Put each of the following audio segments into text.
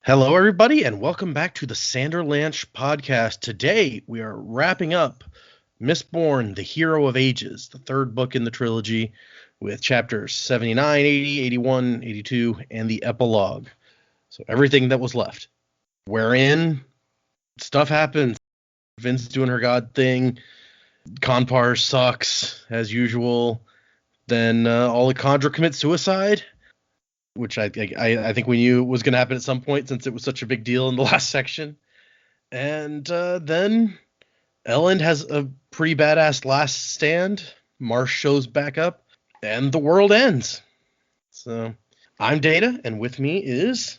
Hello, everybody, and welcome back to the Sanderlanche podcast. Today, we are wrapping up Mistborn, the Hero of Ages, the third book in the trilogy, with chapters 79, 80, 81, 82, and the Epilogue. So everything that was left. Wherein stuff happens. Vin's doing her god thing. Conpar sucks, as usual. Then Alejandra commits suicide, which I think we knew was going to happen at some point since it was such a big deal in the last section. And then Elend has a pretty badass last stand. Marsh shows back up, and the world ends. So I'm Data, and with me is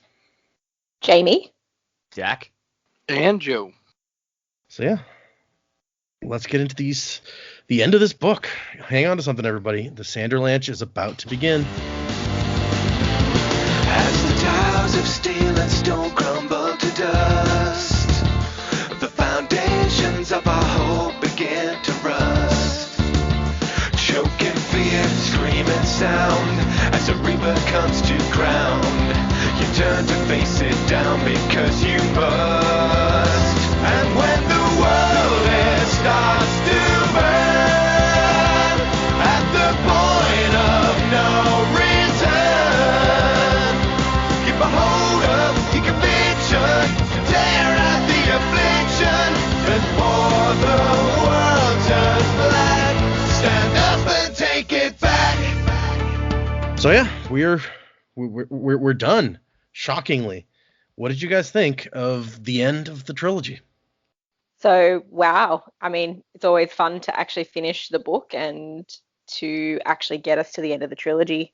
Jamie, Jack, and Joe. So yeah, let's get into the end of this book. Hang on to something, everybody. The Sanderlanche is about to begin. As the towers of steel and stone crumble to dust, the foundations of our hope begin to rust. Choking fear, screaming sound, as a reaper comes to ground. You turn to face it down because you must. And when the world starts to burn, at the point of no return, keep a hold of your conviction, tear out the affliction, before the world turns black. Stand up and take it back. So yeah, we're done. Shockingly, what did you guys think of the end of the trilogy? So, wow. I mean, it's always fun to actually finish the book, and to actually get us to the end of the trilogy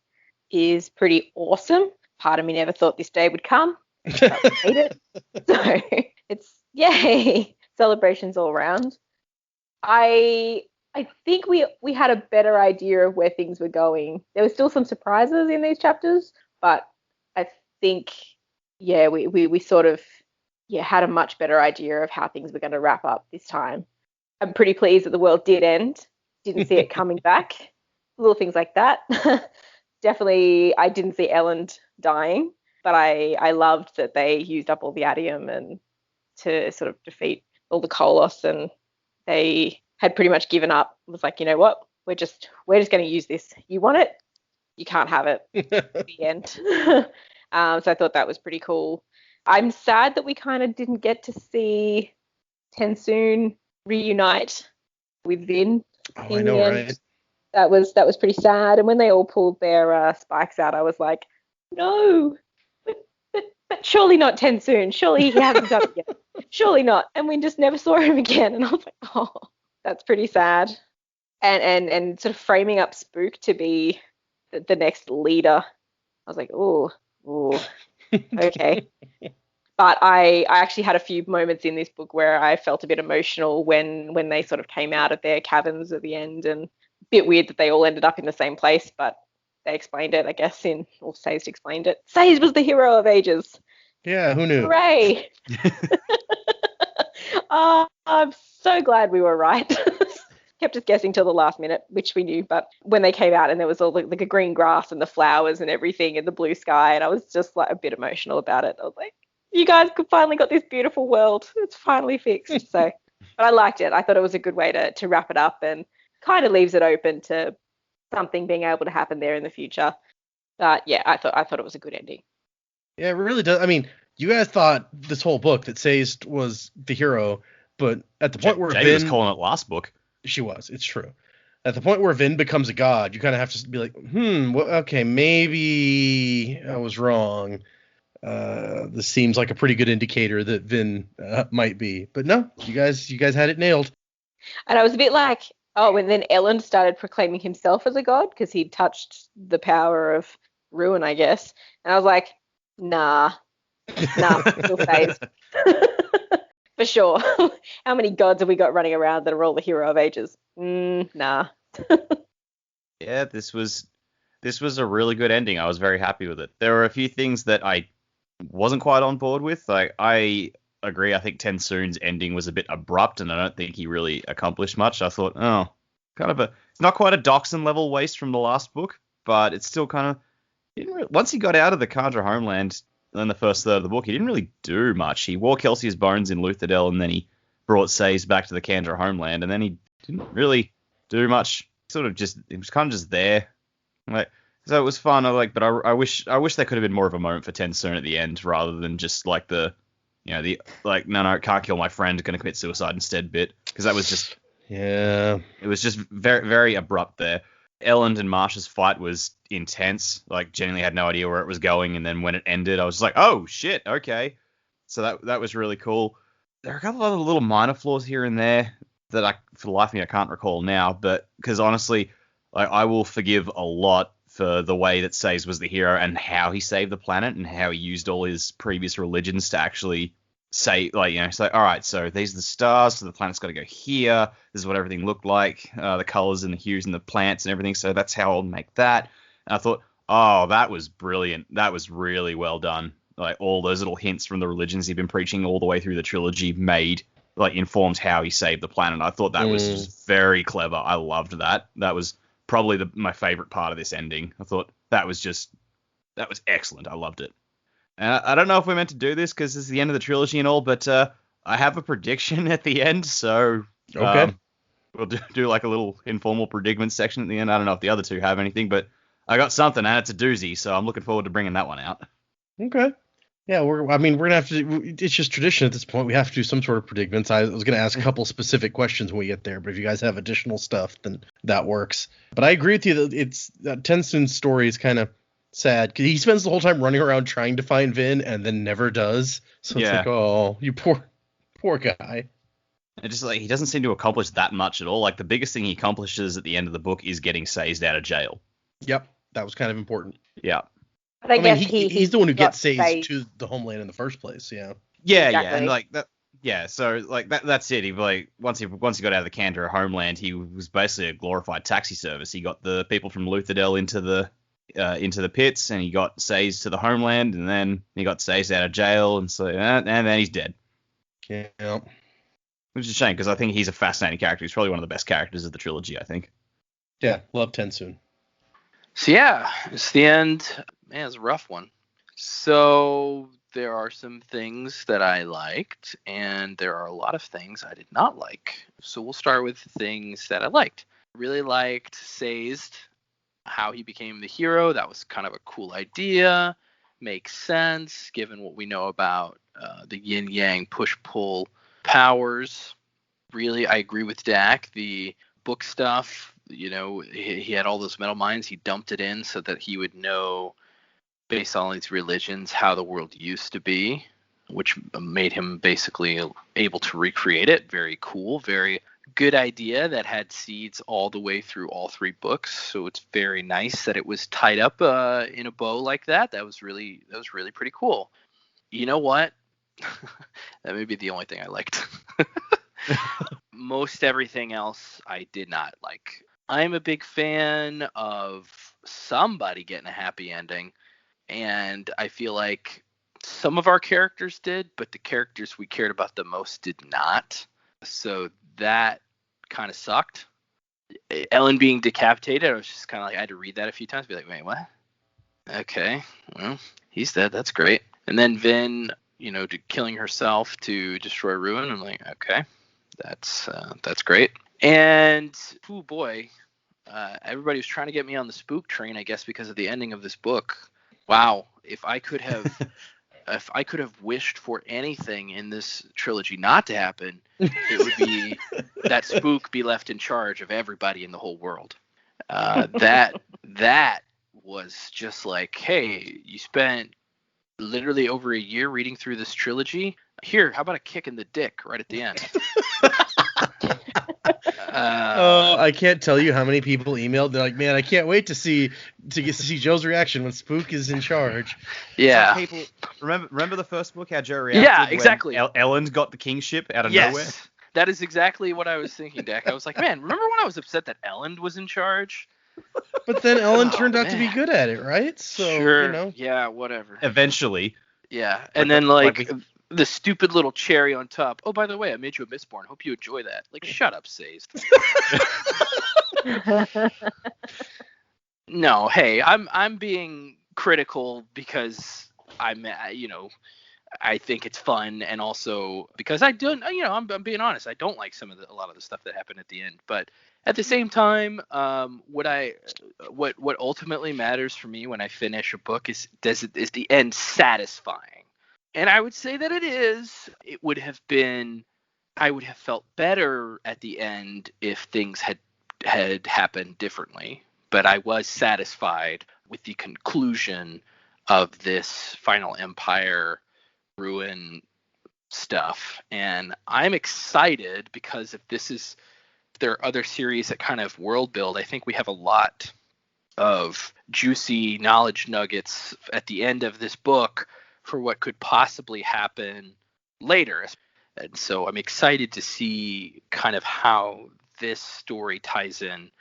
is pretty awesome. Part of me never thought this day would come. But we made it. So it's yay. Celebrations all around. I think we had a better idea of where things were going. There were still some surprises in these chapters, but I think, yeah, we sort of had a much better idea of how things were going to wrap up this time. I'm pretty pleased that the world did end. Didn't see it coming back. Little things like that. Definitely, I didn't see Elend dying, but I loved that they used up all the adium and to sort of defeat all the Koloss, and they had pretty much given up. It was like, you know what? We're just going to use this. You want it? You can't have it. The end. So I thought that was pretty cool. I'm sad that we kind of didn't get to see Tensoon reunite with Vin. Oh, I know, right? That was pretty sad. And when they all pulled their spikes out, I was like, no, but surely not Tensoon. Surely he hasn't done it yet. Surely not. And we just never saw him again. And I was like, oh, that's pretty sad. And sort of framing up Spook to be the next leader. I was like, oh, okay. But I actually had a few moments in this book where I felt a bit emotional when they sort of came out of their caverns at the end, and a bit weird that they all ended up in the same place, but they explained it, I guess, or Sazed explained it. Sazed was the hero of ages. Yeah, who knew? Hooray! I'm so glad we were right. Kept us guessing till the last minute, which we knew, but when they came out and there was all like the green grass and the flowers and everything and the blue sky, and I was just like a bit emotional about it. I was like, you guys finally got this beautiful world. It's finally fixed. So, but I liked it. I thought it was a good way to wrap it up, and kind of leaves it open to something being able to happen there in the future. But yeah, I thought it was a good ending. Yeah, it really does. I mean, you guys thought this whole book that Sazed was the hero, but at the point where Jay Vin was calling it last book. She was. It's true. At the point where Vin becomes a god, you kind of have to be like, well, okay, maybe I was wrong. This seems like a pretty good indicator that Vin might be. But no, you guys had it nailed. And I was a bit like, oh, and then Elend started proclaiming himself as a god because he'd touched the power of ruin, I guess. And I was like, nah, still Phased. For sure. How many gods have we got running around that are all the hero of ages? Nah. Yeah, this was a really good ending. I was very happy with it. There were a few things that I wasn't quite on board with. Like, I agree. I think Tensoon's ending was a bit abrupt, and I don't think he really accomplished much. I thought, it's not quite a Doxon level waste from the last book, but it's still kind of, once he got out of the Kandra homeland, in the first third of the book, he didn't really do much. He wore Kelsey's bones in Luthadel, and then he brought Saze back to the Kandra homeland, and then he didn't really do much. Sort of just, he was kind of just there. Like, so it was fun. But I wish there could have been more of a moment for Tensoon at the end, rather than just like the no, can't kill my friend, gonna commit suicide instead bit, because that was just, yeah, it was just very, very abrupt there. Elend and Marsha's fight was intense. Like, genuinely had no idea where it was going, and then when it ended, I was just like, oh shit, okay. So that was really cool. There are a couple other little minor flaws here and there that for the life of me, I can't recall now, but because honestly, like, I will forgive a lot for the way that Saze was the hero and how he saved the planet and how he used all his previous religions to actually say, like, it's like, all right, so these are the stars, so the planet's got to go here. This is what everything looked like, the colors and the hues and the plants and everything. So that's how I'll make that. And I thought, oh, that was brilliant. That was really well done. Like, all those little hints from the religions he'd been preaching all the way through the trilogy informed how he saved the planet. I thought that was just very clever. I loved that. That was probably my favorite part of this ending. I thought that was excellent. I loved it. And I don't know if we're meant to do this because this is the end of the trilogy and all, but I have a prediction at the end, so okay. We'll do like a little informal predicament section at the end. I don't know if the other two have anything, but I got something, and it's a doozy, so I'm looking forward to bringing that one out. Okay. Yeah, we're gonna have to. It's just tradition at this point. We have to do some sort of predicaments. I was gonna ask a couple specific questions when we get there, but if you guys have additional stuff, then that works. But I agree with you that Tensoon's story is kind of sad because he spends the whole time running around trying to find Vin and then never does. So it's like, oh, you poor guy. It just, like, he doesn't seem to accomplish that much at all. Like, the biggest thing he accomplishes at the end of the book is getting Sazed out of jail. Yep, that was kind of important. Yeah. But I guess he's the one who gets saved Sazed to the homeland in the first place. Yeah. Yeah, exactly. yeah, and like that. Yeah, so like that's it. He, like, once he got out of the Kandra homeland, he was basically a glorified taxi service. He got the people from Luthadel into the pits, and he got Sazed to the homeland, and then he got Sazed out of jail, and then he's dead. Yeah. Which is a shame, because I think he's a fascinating character. He's probably one of the best characters of the trilogy, I think. Yeah, love Tensoon. So yeah, it's the end. Man, it's a rough one. So there are some things that I liked, and there are a lot of things I did not like. So we'll start with things that I liked. Really liked Sazed, how he became the hero. That was kind of a cool idea. Makes sense, given what we know about the yin-yang push-pull powers. Really, I agree with Dak. The book stuff, he had all those metal mines. He dumped it in so that he would know, based on all these religions, how the world used to be, which made him basically able to recreate it. Very cool, very good idea that had seeds all the way through all three books. So it's very nice that it was tied up in a bow like that. That was really pretty cool. You know what? That may be the only thing I liked. Most everything else I did not like. I'm a big fan of somebody getting a happy ending, and I feel like some of our characters did, but the characters we cared about the most did not. So that kind of sucked. Ellen being decapitated, I was just kind of like, I had to read that a few times, be like, wait, what? Okay, well, he's dead. That's great. And then Vin, killing herself to destroy Ruin. I'm like, okay, that's great. And oh boy, everybody was trying to get me on the spook train, I guess, because of the ending of this book. Wow, if I could have wished for anything in this trilogy not to happen, it would be that Spook be left in charge of everybody in the whole world. That was just like, hey, you spent literally over a year reading through this trilogy. Here, how about a kick in the dick right at the end? I can't tell you how many people emailed. They're like, man, I can't wait to see Joe's reaction when Spook is in charge. Yeah. Like, people remember the first book, how Joe reacted? Yeah, exactly. When Ellen got the kingship out of nowhere. That is exactly what I was thinking, Dak. I was like, man, remember when I was upset that Ellen was in charge? But then Ellen turned out to be good at it, right? So, sure. Yeah, whatever. Eventually. Yeah, and then the stupid little cherry on top. Oh, by the way, I made you a Mistborn. Hope you enjoy that. Like, shut up, Sazed. No, hey, I'm being critical because I think it's fun, and also because I don't, I'm being honest, I don't like a lot of the stuff that happened at the end. But at the same time, what ultimately matters for me when I finish a book is the end satisfying? And I would say that it is. I would have felt better at the end if things had happened differently, but I was satisfied with the conclusion of this Final Empire ruin stuff. And I'm excited because if there are other series that kind of world build, I think we have a lot of juicy knowledge nuggets at the end of this book for what could possibly happen later. And so I'm excited to see kind of how this story ties in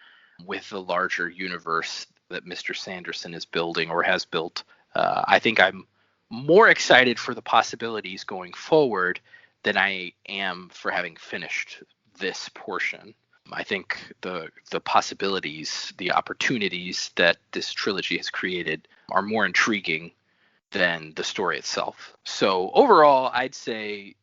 with the larger universe that Mr. Sanderson is building or has built. I think I'm more excited for the possibilities going forward than I am for having finished this portion. I think the possibilities, the opportunities that this trilogy has created are more intriguing than the story itself. So overall, I'd say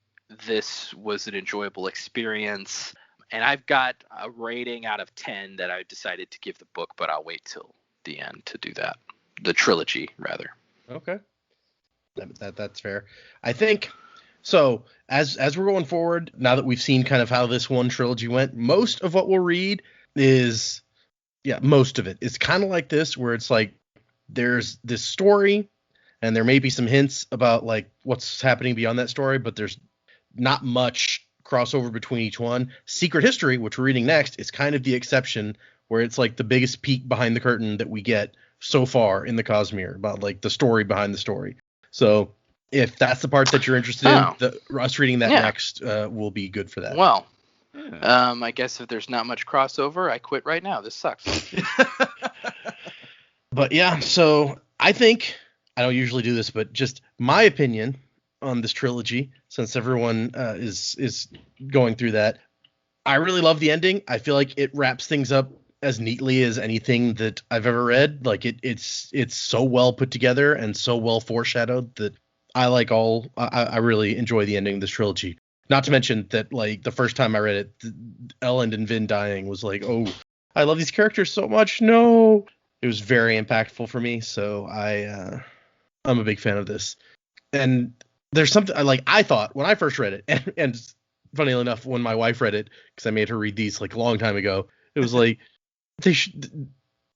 this was an enjoyable experience. And I've got a rating out of 10 that I decided to give the book, but I'll wait till the end to do that. The trilogy, rather. Okay. That's fair. I think so. As we're going forward, now that we've seen kind of how this one trilogy went, most of what we'll read is, most of it is kind of like this, where it's like there's this story, and there may be some hints about like what's happening beyond that story, but there's not much crossover between each one. Secret History, which we're reading next, is kind of the exception, where it's like the biggest peek behind the curtain that we get so far in the Cosmere about like the story behind the story. So if that's the part that you're interested in, us reading that next will be good for that. Well, I guess if there's not much crossover, I quit right now. This sucks. But yeah, so I think, I don't usually do this, but just my opinion on this trilogy, since everyone is going through that, I really love the ending. I feel like it wraps things up as neatly as anything that I've ever read. Like it's so well put together and so well foreshadowed that I really enjoy the ending of this trilogy. Not to mention that like the first time I read it, Ellen and Vin dying was like, oh, I love these characters so much. No, it was very impactful for me. So I'm a big fan of this. And there's something I thought when I first read it, and funny enough, when my wife read it, because I made her read these like a long time ago, it was like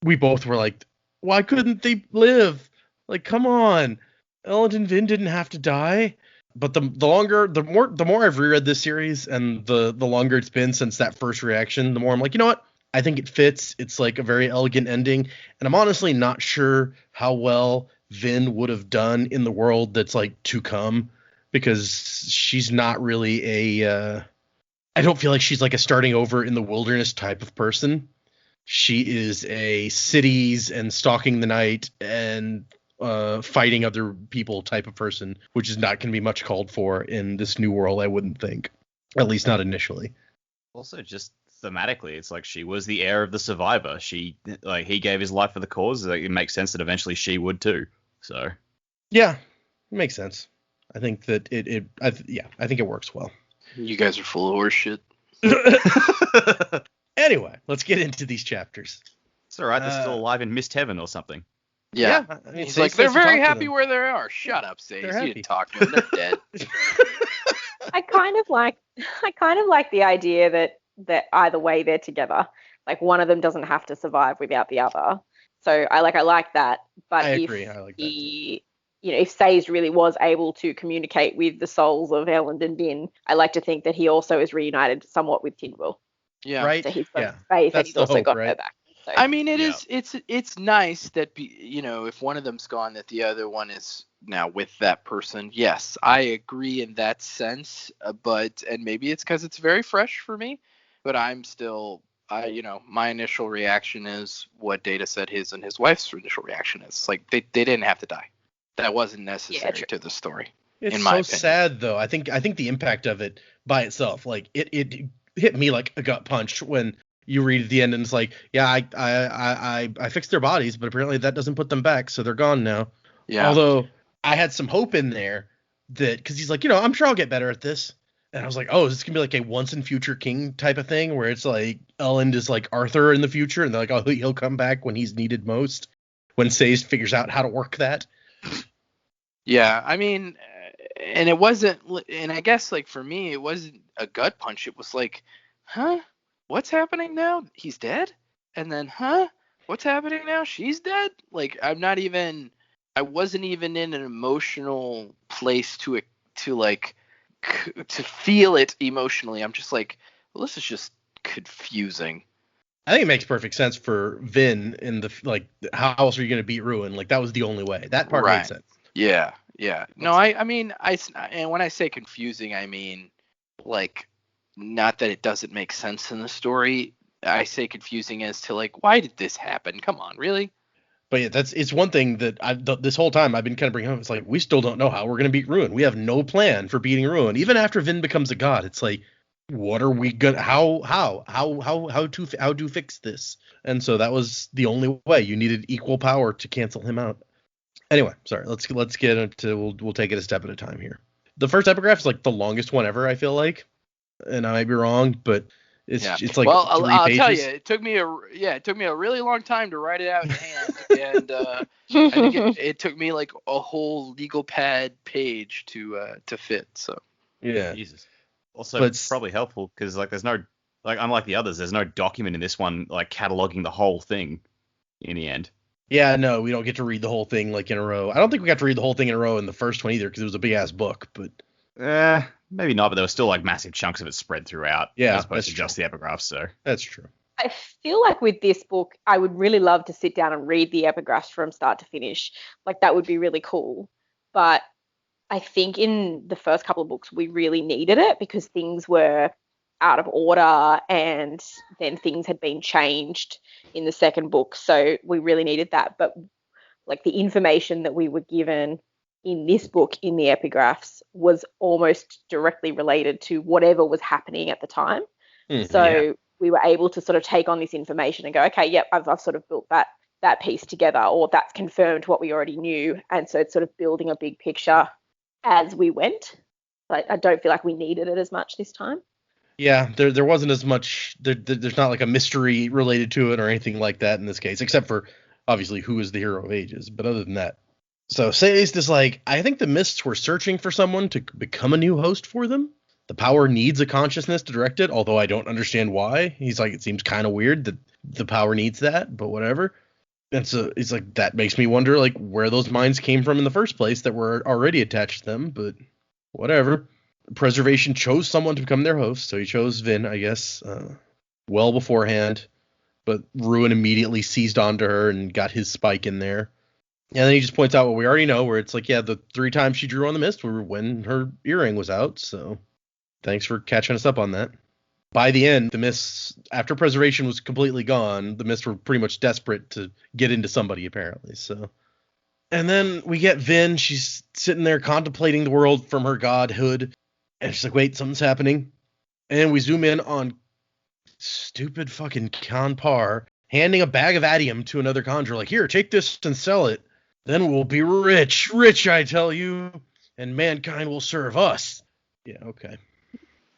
we both were like, why couldn't they live? Like, come on, Ellen and Vin didn't have to die. But the more I've reread this series, and the longer it's been since that first reaction, the more I'm like, you know what? I think it fits. It's like a very elegant ending, and I'm honestly not sure how well Vin would have done in the world that's like to come, because she's not really I don't feel like she's like a starting over in the wilderness type of person. She is a cities and stalking the night and fighting other people type of person, which is not going to be much called for in this new world, I wouldn't think, at least not initially. Also, just thematically, it's like she was the heir of the survivor. He gave his life for the cause. Like, it makes sense that eventually she would too. So yeah, it makes sense. I think that I think it works well. You guys are full of horse shit. Anyway, let's get into these chapters. It's all right. They're still alive in Mist Heaven or something. Yeah. I mean, He's like, they're very happy where they are. Shut up, Sage. You didn't talk to them. They're dead. I kind of like the idea that either way they're together. Like one of them doesn't have to survive without the other. So I like that. But I agree. I like that. If Sage really was able to communicate with the souls of Elend and Vin, I like to think that he also is reunited somewhat with Tidwell. Yeah. Right. So he's got faith, and he's also got her back. So. I mean, it's nice that if one of them's gone, that the other one is now with that person. Yes, I agree in that sense. And maybe it's because it's very fresh for me, but I'm still, my initial reaction is what Data said his and his wife's initial reaction is. Like they didn't have to die. That wasn't necessary to the story. It's in my opinion. Sad though. I think the impact of it by itself, like it hit me like a gut punch when you read at the end and it's like, yeah, I fixed their bodies, but apparently that doesn't put them back, so they're gone now. Yeah. Although I had some hope in there that, because he's like, I'm sure I'll get better at this. And I was like, oh, is this going to be like a once in future king type of thing where it's like Elend is like Arthur in the future and they're like, oh, he'll come back when he's needed most, when Sazed figures out how to work that. Yeah, I mean, and it wasn't, and I guess like for me, it wasn't a gut punch. It was like, huh? What's happening now? He's dead? And then, huh? What's happening now? She's dead? Like, I wasn't even in an emotional place to feel it emotionally. I'm just like, well, this is just confusing. I think it makes perfect sense for Vin in the, like, how else are you going to beat Ruin? Like, that was the only way. That part made sense. Yeah. No, I mean, and when I say confusing, I mean, like, not that it doesn't make sense in the story. I say confusing as to, like, why did this happen? Come on, really? But yeah, it's one thing that this whole time I've been kind of bringing up. It's like, we still don't know how we're going to beat Ruin. We have no plan for beating Ruin. Even after Vin becomes a god, it's like, what are we gonna, how to fix this? And so that was the only way. You needed equal power to cancel him out. Anyway, sorry, let's get into, we'll take it a step at a time here. The first epigraph is like the longest one ever, I feel like, and I might be wrong, but it's like, well, I'll pages. tell you, it took me a really long time to write it out in hand, and I think it took me like a whole legal pad page to fit. So yeah, Jesus. Also, it's probably helpful because like there's no, like, unlike the others, there's no document in this one like cataloging the whole thing in the end. Yeah, no, we don't get to read the whole thing like in a row. I don't think we got to read the whole thing in a row in the first one either because it was a big ass book. But maybe not. But there were still like massive chunks of it spread throughout. Yeah, as opposed to just the epigraphs. So that's true. I feel like with this book, I would really love to sit down and read the epigraphs from start to finish. Like, that would be really cool. But I think in the first couple of books, we really needed it because things were out of order and then things had been changed in the second book. So we really needed that. But like, the information that we were given in this book in the epigraphs was almost directly related to whatever was happening at the time. So we were able to sort of take on this information and go, okay, yep, I've sort of built that piece together, or that's confirmed what we already knew. And so it's sort of building a big picture as we went. But I don't feel like we needed it as much this time. Yeah, there wasn't as much. There's not like a mystery related to it or anything like that in this case, except for obviously who is the hero of ages. But other than that, so Sazed is like, I think the Mists were searching for someone to become a new host for them. The power needs a consciousness to direct it, although I don't understand why. He's like, it seems kind of weird that the power needs that, but whatever. And so it's like, that makes me wonder like where those minds came from in the first place that were already attached to them, but whatever. Preservation chose someone to become their host, so he chose Vin, I guess, well beforehand. But Ruin immediately seized onto her and got his spike in there. And then he just points out what we already know, where it's like, yeah, the 3 times she drew on the mist were when her earring was out, so thanks for catching us up on that. By the end, the mists, after Preservation was completely gone, the mists were pretty much desperate to get into somebody, apparently, so... And then we get Vin, she's sitting there contemplating the world from her godhood. And she's like, wait, something's happening. And we zoom in on stupid fucking Kanpar handing a bag of adium to another conjurer. Like, here, take this and sell it. Then we'll be rich. Rich, I tell you. And mankind will serve us. Yeah, okay.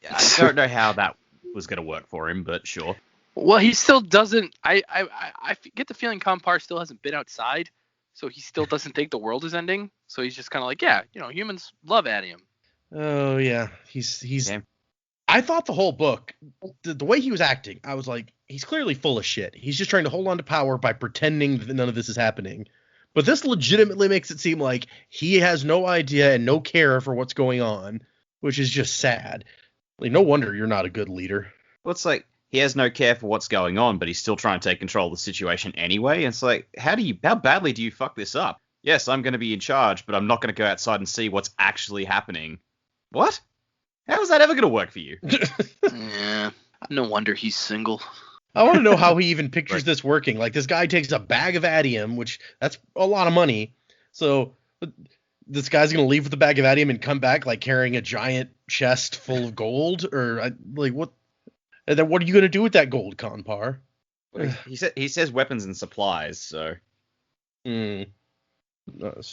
Yeah, I don't know how that was going to work for him, but sure. Well, he still doesn't. I get the feeling Kanpar still hasn't been outside. So he still doesn't think the world is ending. So he's just kind of like, yeah, humans love adium. Oh, yeah. He's I thought the whole book, the way he was acting, I was like, he's clearly full of shit. He's just trying to hold on to power by pretending that none of this is happening. But this legitimately makes it seem like he has no idea and no care for what's going on, which is just sad. Like, no wonder you're not a good leader. Well, it's like he has no care for what's going on, but he's still trying to take control of the situation anyway. And it's like, how badly do you fuck this up? Yes, I'm going to be in charge, but I'm not going to go outside and see what's actually happening. What? How is that ever going to work for you? Yeah, no wonder he's single. I want to know how he even pictures this working. Like, this guy takes a bag of adium, which that's a lot of money. So this guy's going to leave with a bag of adium and come back like carrying a giant chest full of gold, or like what? And then what are you going to do with that gold, Kanpar? He says weapons and supplies, so.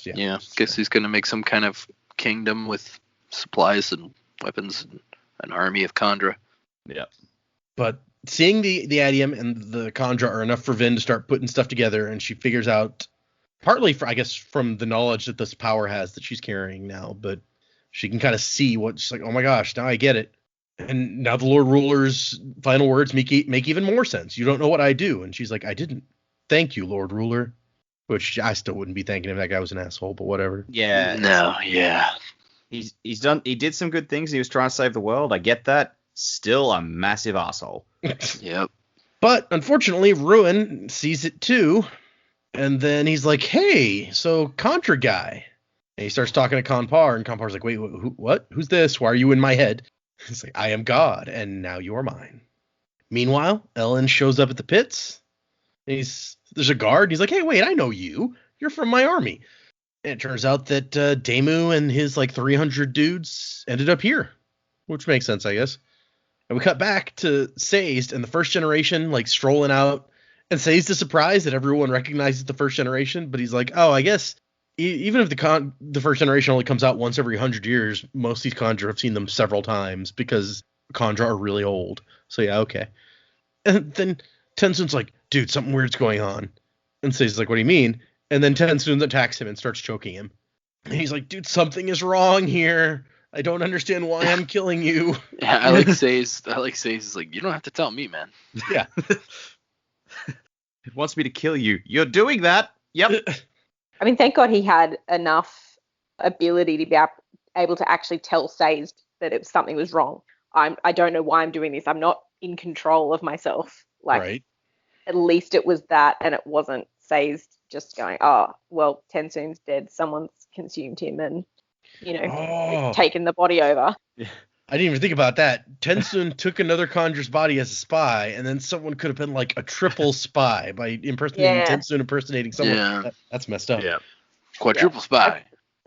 Yeah, guess he's going to make some kind of kingdom with supplies and weapons and an army of Kandra. Yeah. But seeing the Adium and the Kandra are enough for Vin to start putting stuff together, and she figures out, partly, I guess, from the knowledge that this power has that she's carrying now, but she can kind of see what she's like, oh my gosh, now I get it. And now the Lord Ruler's final words make even more sense. You don't know what I do. And she's like, I didn't. Thank you, Lord Ruler. Which I still wouldn't be thanking him. That guy was an asshole, but whatever. Yeah. No, yeah. He did some good things. He was trying to save the world. I get that. Still a massive asshole. Yep. But unfortunately, Ruin sees it too. And then he's like, hey, so Contra guy. And he starts talking to Conpar, and Conpar's like, wait, what? Who's this? Why are you in my head? He's like, I am God, and now you are mine. Meanwhile, Ellen shows up at the pits. There's a guard. And he's like, hey, wait, I know you. You're from my army. And it turns out that Damu and his 300 dudes ended up here, which makes sense, I guess. And we cut back to Sazed and the first generation strolling out. And Sazed is surprised that everyone recognizes the first generation, but he's like, oh, I guess even if the first generation only comes out once every 100 years, most of these Kandra have seen them several times because Kandra are really old. So yeah, okay. And then Tensun's like, dude, something weird's going on. And Sazed's like, what do you mean? And then Tensun attacks him and starts choking him. And he's like, dude, something is wrong here. I don't understand why I'm killing you. Yeah, I like Sazed is like, you don't have to tell me, man. Yeah. It wants me to kill you. You're doing that. Yep. I mean, thank God he had enough ability to be able to actually tell Sazed that something was wrong. I don't know why I'm doing this. I'm not in control of myself. Right. At least it was that, and it wasn't Sazed just going, oh, well, Tensun's dead. Someone's consumed him and, taken the body over. Yeah. I didn't even think about that. Tensun took another Condra's body as a spy, and then someone could have been a triple spy by impersonating Tensun impersonating someone. Yeah. That's messed up. Yeah. Quadruple spy.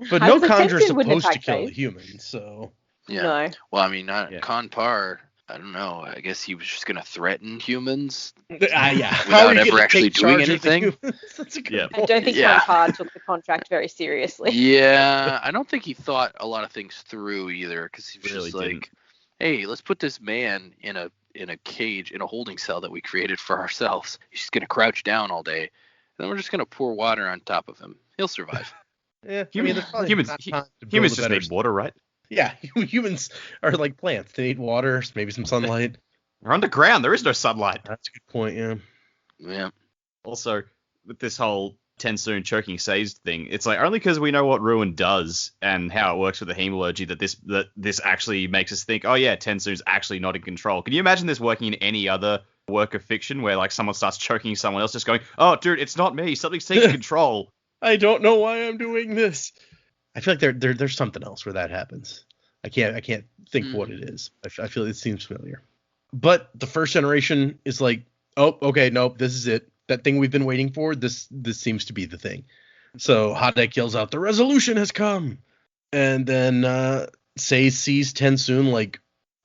But no Condra's supposed to kill a human, so. Yeah. No. Well, I mean, Conpar, I don't know. I guess he was just going to threaten humans Yeah. without ever actually doing anything. That's a good point. I don't think Conpar took the contract very seriously. Yeah, I don't think he thought a lot of things through either, because he was Really just like, hey, let's put this man in a cage, in a holding cell that we created for ourselves. He's just going to crouch down all day, and then we're just going to pour water on top of him. He'll survive. Yeah, humans just need water, right? Yeah, humans are like plants. They need water, maybe some sunlight. They're underground. There is no sunlight. That's a good point, yeah. Yeah. Also, with this whole Tensun choking Sazed thing, it's only because we know what Ruin does and how it works with the hemalurgy that this actually makes us think, oh yeah, Tensun's actually not in control. Can you imagine this working in any other work of fiction where someone starts choking someone else, just going, oh dude, it's not me, something's taking control. I don't know why I'm doing this. I feel like there's something else where that happens. I can't think what it is. I feel it seems familiar. But the first generation is like, oh, okay, nope, this is it. That thing we've been waiting for, this seems to be the thing. So Hadek yells out, the resolution has come. And then Sazed sees Tensun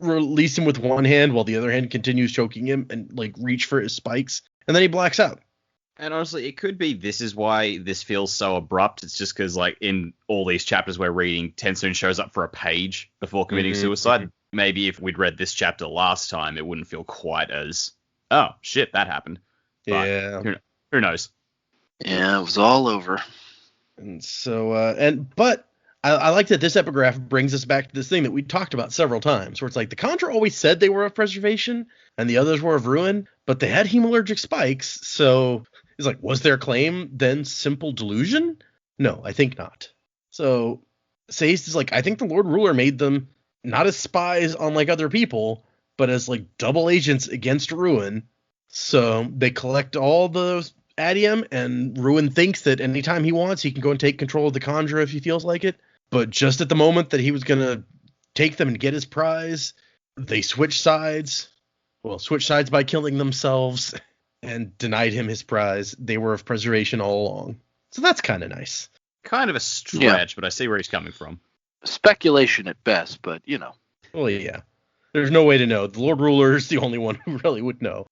release him with one hand while the other hand continues choking him and reach for his spikes. And then he blacks out. And honestly, it could be this is why this feels so abrupt. It's just because, in all these chapters we're reading, Tensun shows up for a page before committing suicide. Mm-hmm. Maybe if we'd read this chapter last time, it wouldn't feel quite as, oh, shit, that happened. But yeah. Who knows? Yeah, it was all over. And so, but I like that this epigraph brings us back to this thing that we talked about several times, where it's the Contra always said they were of preservation, and the others were of ruin, but they had hemalurgic spikes, so... It's was their claim then simple delusion? No, I think not. So Sazed is I think the Lord Ruler made them not as spies on other people, but as double agents against Ruin. So they collect all the Adium, and Ruin thinks that anytime he wants, he can go and take control of the Conjure if he feels like it. But just at the moment that he was going to take them and get his prize, they switch sides. Well, switch sides by killing themselves. And denied him his prize. They were of preservation all along. So that's kind of nice. Kind of a stretch, but I see where he's coming from. Speculation at best, but Well, yeah. There's no way to know. The Lord Ruler is the only one who really would know.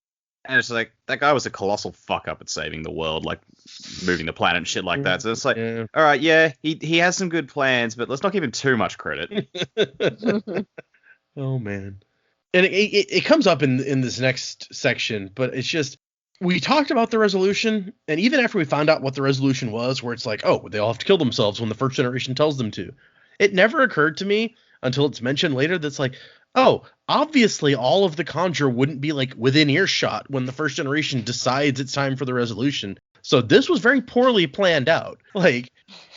And it's like, that guy was a colossal fuck up at saving the world, like moving the planet and shit like that. So it's like, Yeah. all right, yeah, he has some good plans, but let's not give him too much credit. Oh man. And it comes up in this next section, but it's just, we talked about the resolution, and even after we found out what the resolution was, where it's like, oh, they all have to kill themselves when the first generation tells them to. It never occurred to me until it's mentioned later that's like, oh, obviously all of the Conjure wouldn't be like within earshot when the first generation decides it's time for the resolution. So this was very poorly planned out. Like,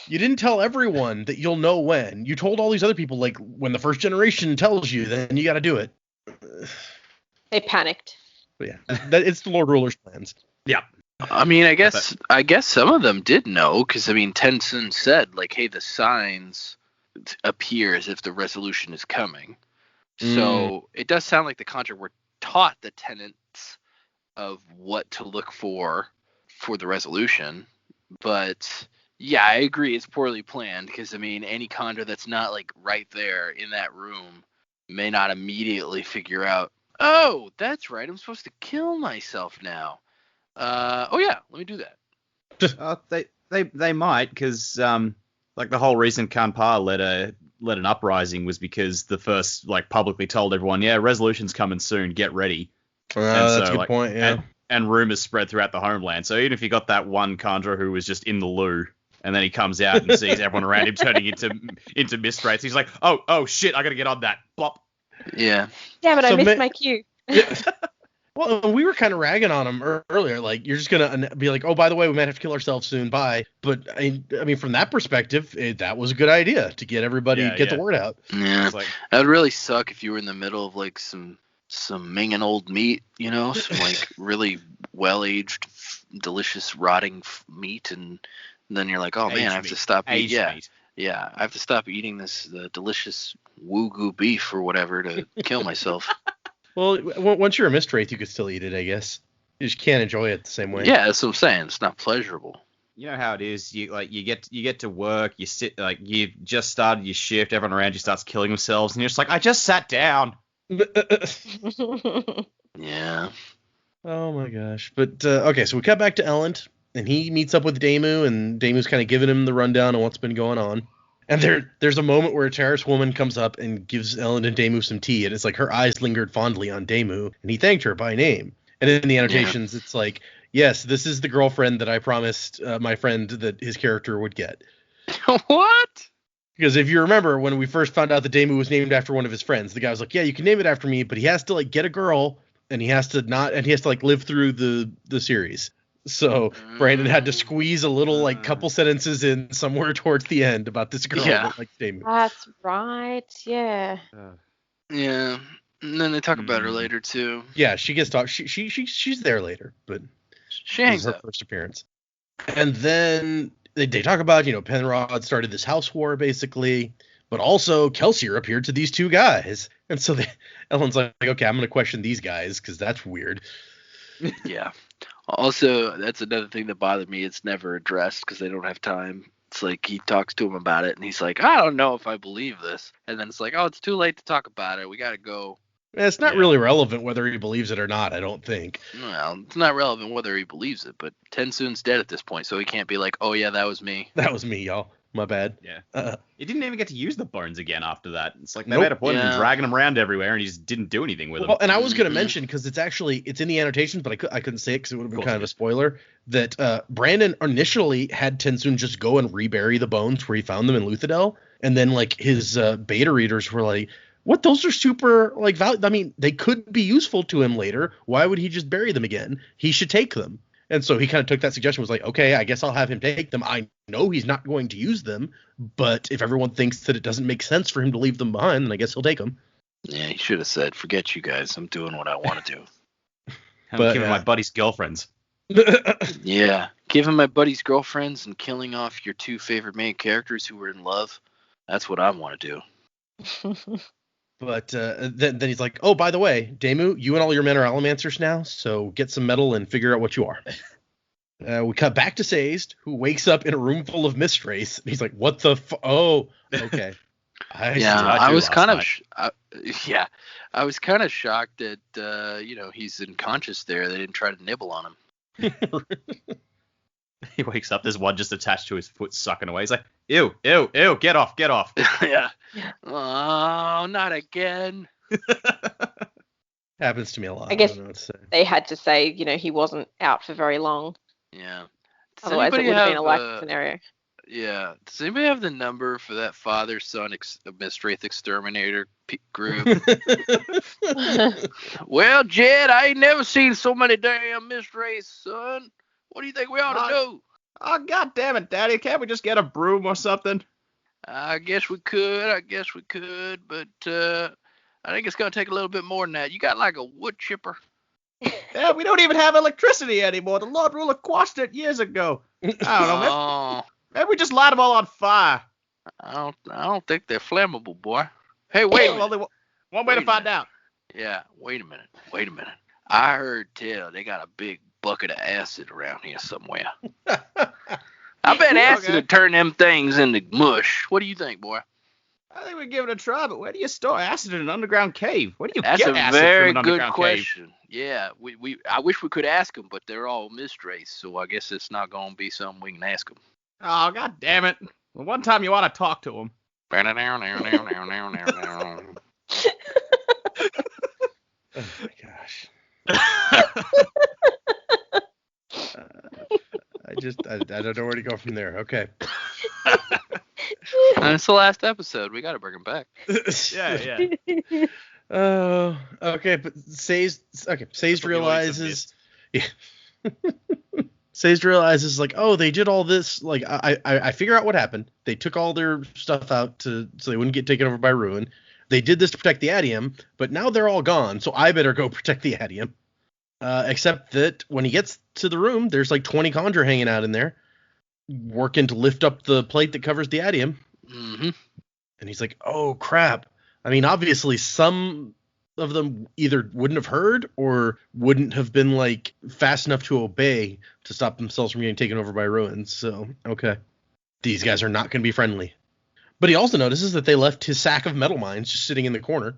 you didn't tell everyone that you'll know when. You told all these other people, like, when the first generation tells you, then you got to do it. They panicked. But yeah, it's the Lord Ruler's plans. Yeah. I mean, I guess some of them did know, because I mean, Tensun said like, "Hey, the signs appear as if the resolution is coming." So it does sound like the Conjure were taught the tenets of what to look for the resolution. But yeah, I agree, it's poorly planned, because I mean, any Conjure that's not like right there in that room may not immediately figure out, oh, that's right, I'm supposed to kill myself now. Oh yeah, let me do that. They might, because like the whole reason Kanpar led an uprising was because the first, like, publicly told everyone, yeah, resolution's coming soon, get ready. That's a good point, yeah. And rumors spread throughout the homeland. So even if you got that one Conjurer who was just in the loo, and then he comes out and sees everyone around him turning into mist wraiths, he's like, oh shit, I gotta get on that. Plop. Yeah. Damn it, I missed my cue. Well, we were kind of ragging on him earlier. Like, you're just going to be like, oh, by the way, we might have to kill ourselves soon. Bye. But, I mean, from that perspective, that was a good idea to get everybody, get the word out. Yeah. Like, that would really suck if you were in the middle of, like, some minging old meat, you know? Some, like, really well-aged, delicious, rotting meat. And then you're like, oh, man, I have to stop eating. Yeah. Meat. Yeah, I have to stop eating this delicious Woogu beef or whatever to kill myself. Well, once you're a mist wraith, you could still eat it, I guess. You just can't enjoy it the same way. Yeah, that's what I'm saying. It's not pleasurable. You know how it is. You get to work. You sit, like, you've just started your shift. Everyone around you starts killing themselves, and you're just like, I just sat down. Yeah. Oh my gosh. But okay, so we cut back to Elend, and he meets up with Daemu, and Daemu's kind of giving him the rundown on what's been going on. And there's a moment where a terrorist woman comes up and gives Elend and Daemu some tea, and it's like her eyes lingered fondly on Daemu, and he thanked her by name. And in the annotations, it's like, yes, this is the girlfriend that I promised my friend that his character would get. What? Because if you remember, when we first found out that Daemu was named after one of his friends, the guy was like, yeah, you can name it after me, but he has to, like, get a girl, and he has to like live through the series. So Brandon had to squeeze a little, like, couple sentences in somewhere towards the end about this girl that likes Daemu. That's right, yeah. Yeah, and then they talk about her later too. Yeah, she gets talked. She's there later, but she hangs her up. first appearance. And then they talk about, Penrod started this house war basically, but also Kelsier appeared to these two guys, and so Ellen's like, okay, I'm gonna question these guys because that's weird. Yeah. Also, that's another thing that bothered me. It's never addressed because they don't have time. It's like he talks to him about it, and he's like, I don't know if I believe this. And then it's like, oh, it's too late to talk about it. We got to go. It's not really relevant whether he believes it or not, I don't think. Well, it's not relevant whether he believes it, but Tensun's dead at this point, so he can't be like, oh, yeah, that was me. That was me, y'all. My bad. Yeah. He didn't even get to use the bones again after that. It's like they made a point of dragging them around everywhere, and he just didn't do anything with them. Well, and I was going to mention, because it's in the annotations, but I couldn't say it because it would have been kind of a spoiler, that Brandon initially had Tensun just go and rebury the bones where he found them in Luthadel, and then, like, his beta readers were like, what? Those are super, like, I mean, they could be useful to him later. Why would he just bury them again? He should take them. And so he kind of took that suggestion, was like, okay, I guess I'll have him take them. I know he's not going to use them, but if everyone thinks that it doesn't make sense for him to leave them behind, then I guess he'll take them. Yeah, he should have said, forget you guys. I'm doing what I want to do. I'm giving my buddy's girlfriends. Yeah, giving my buddy's girlfriends and killing off your two favorite main characters who were in love. That's what I want to do. But then he's like, oh, by the way, Daemu, you and all your men are Allomancers now, so get some metal and figure out what you are. We cut back to Sazed, who wakes up in a room full of mist wraiths. He's like, what the oh, okay. I was kind of I was kind of shocked that he's unconscious there. They didn't try to nibble on him. He wakes up, there's one just attached to his foot sucking away. He's like, ew, ew, ew, get off. Yeah. Oh, not again. Happens to me a lot. I guess don't know what to say. they had to say, he wasn't out for very long. Yeah. Otherwise, it would have been a likely scenario. Yeah. Does anybody have the number for that father-son Mistwraith exterminator group? Well, Jed, I ain't never seen so many damn Mistwraiths, son. What do you think we ought to do? Oh, God damn it, Daddy. Can't we just get a broom or something? I guess we could. But I think it's going to take a little bit more than that. You got like a wood chipper? Yeah, we don't even have electricity anymore. The Lord Ruler quashed it years ago. I don't know. Maybe we just light them all on fire. I don't think they're flammable, boy. Hey, wait. Only one way to find out. Yeah, wait a minute. I heard tell they got a big bucket of acid around here somewhere. I bet acid would turn them things into mush. What do you think, boy? I think we give it a try, but where do you store acid in an underground cave? Where do you That's get acid very from an good underground question. Cave? Yeah, I wish we could ask them, but they're all Mistwraiths, so I guess it's not going to be something we can ask them. Oh, God damn it. Well, one time you want to talk to them. Oh my gosh. I don't know where to go from there. Okay. It's the last episode. We got to bring him back. Yeah. Oh, okay. But Sazed realizes. Yeah. Sazed realizes, like, oh, they did all this. Like, I figure out what happened. They took all their stuff out so they wouldn't get taken over by Ruin. They did this to protect the Adium, but now they're all gone, so I better go protect the Adium. Except that when he gets to the room, there's like 20 Kandra hanging out in there, working to lift up the plate that covers the Adium. Mm-hmm. And he's like, oh, crap. I mean, obviously, some of them either wouldn't have heard or wouldn't have been, like, fast enough to obey to stop themselves from getting taken over by Ruins. So, okay. These guys are not going to be friendly. But he also notices that they left his sack of metal mines just sitting in the corner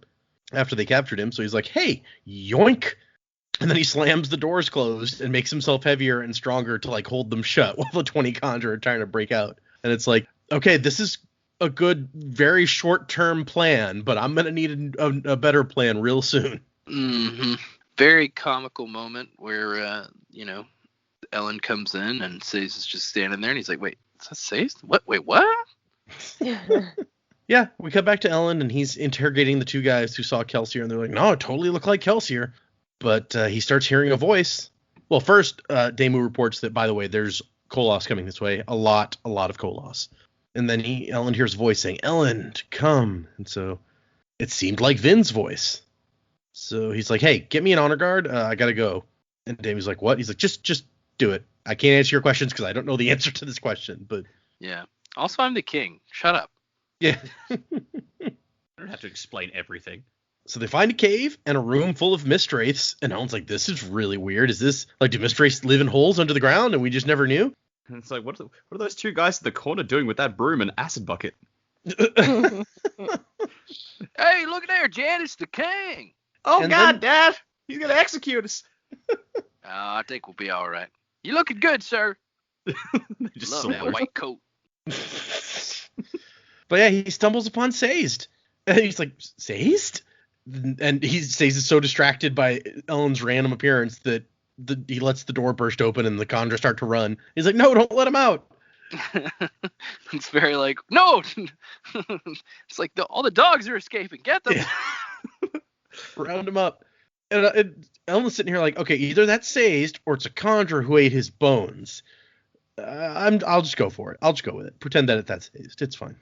after they captured him. So he's like, hey, yoink. And then he slams the doors closed and makes himself heavier and stronger to, like, hold them shut while the 20 Kandra are trying to break out. And it's like, okay, this is a good, very short-term plan, but I'm going to need a better plan real soon. Mm-hmm. Very comical moment where, Ellen comes in and Sazed is just standing there and he's like, wait, is that Sazed? What? Wait, what? Yeah, we cut back to Ellen and he's interrogating the two guys who saw Kelsier and they're like, no, it totally looked like Kelsier. But he starts hearing a voice. Well, first, Damu reports that, by the way, there's Koloss coming this way. A lot of Koloss. And then Ellen hears a voice saying, Ellen, come. And so it seemed like Vin's voice. So he's like, hey, get me an honor guard. I got to go. And Damu's like, what? He's like, just do it. I can't answer your questions because I don't know the answer to this question. But yeah. Also, I'm the king. Shut up. Yeah. I don't have to explain everything. So they find a cave and a room full of Mistwraiths. And Ellen's like, this is really weird. Is this, like, do Mistwraiths live in holes under the ground and we just never knew? And it's like, what are those two guys in the corner doing with that broom and acid bucket? Hey, look there, Jan. It's the king. Oh, and God, Dad. He's going to execute us. I think we'll be all right. You looking good, sir. Just love that white coat. But yeah, he stumbles upon Sazed. And he's like, Sazed? And Sazed is so distracted by Ellen's random appearance that he lets the door burst open and the Kandra start to run. He's like, no, don't let him out. It's very like, no. It's like all the dogs are escaping. Get them. Yeah. Round him up. And Ellen's sitting here like, okay, either that's Sazed or it's a Kandra who ate his bones. I'll just go for it. I'll just go with it. Pretend that that's Sazed. It's fine.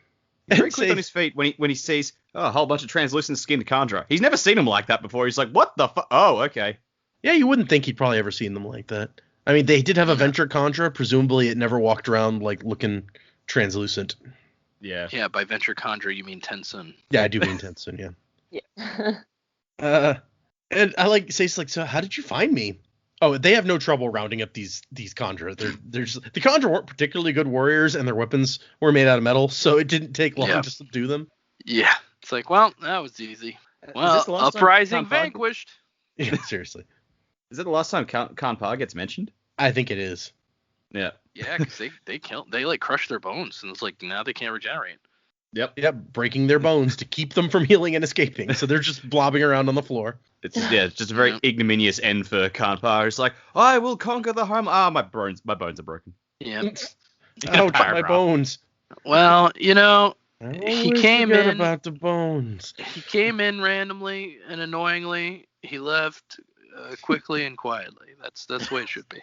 Very quick on his feet when he says, a whole bunch of translucent skinned Kandra. He's never seen him like that before. He's like, what the fuck? Oh, okay. Yeah, you wouldn't think he'd probably ever seen them like that. I mean, they did have a venture Kandra. Presumably, it never walked around, like, looking translucent. Yeah. Yeah, by venture Kandra, you mean Tensun. Yeah, I do mean Tensun, yeah. Yeah. And I say, so how did you find me? Oh, they have no trouble rounding up these Kandra. The Kandra weren't particularly good warriors, and their weapons were made out of metal, so it didn't take long to subdue them. Yeah. It's like, well, that was easy. Is Well, this the last time uprising Kanpa- vanquished. Yeah, seriously. Is it the last time Kanpa gets mentioned? I think it is. Yeah. Yeah, because they like crushed their bones, and it's like now they can't regenerate. Yep, breaking their bones to keep them from healing and escaping. So they're just blobbing around on the floor. It's just a very ignominious end for Kanpa. It's like, I will conquer the home. My bones are broken. Yeah. Ouch, my bones. Well, I always came forget in about the bones. He came in randomly and annoyingly. He left quickly and quietly. That's the way it should be.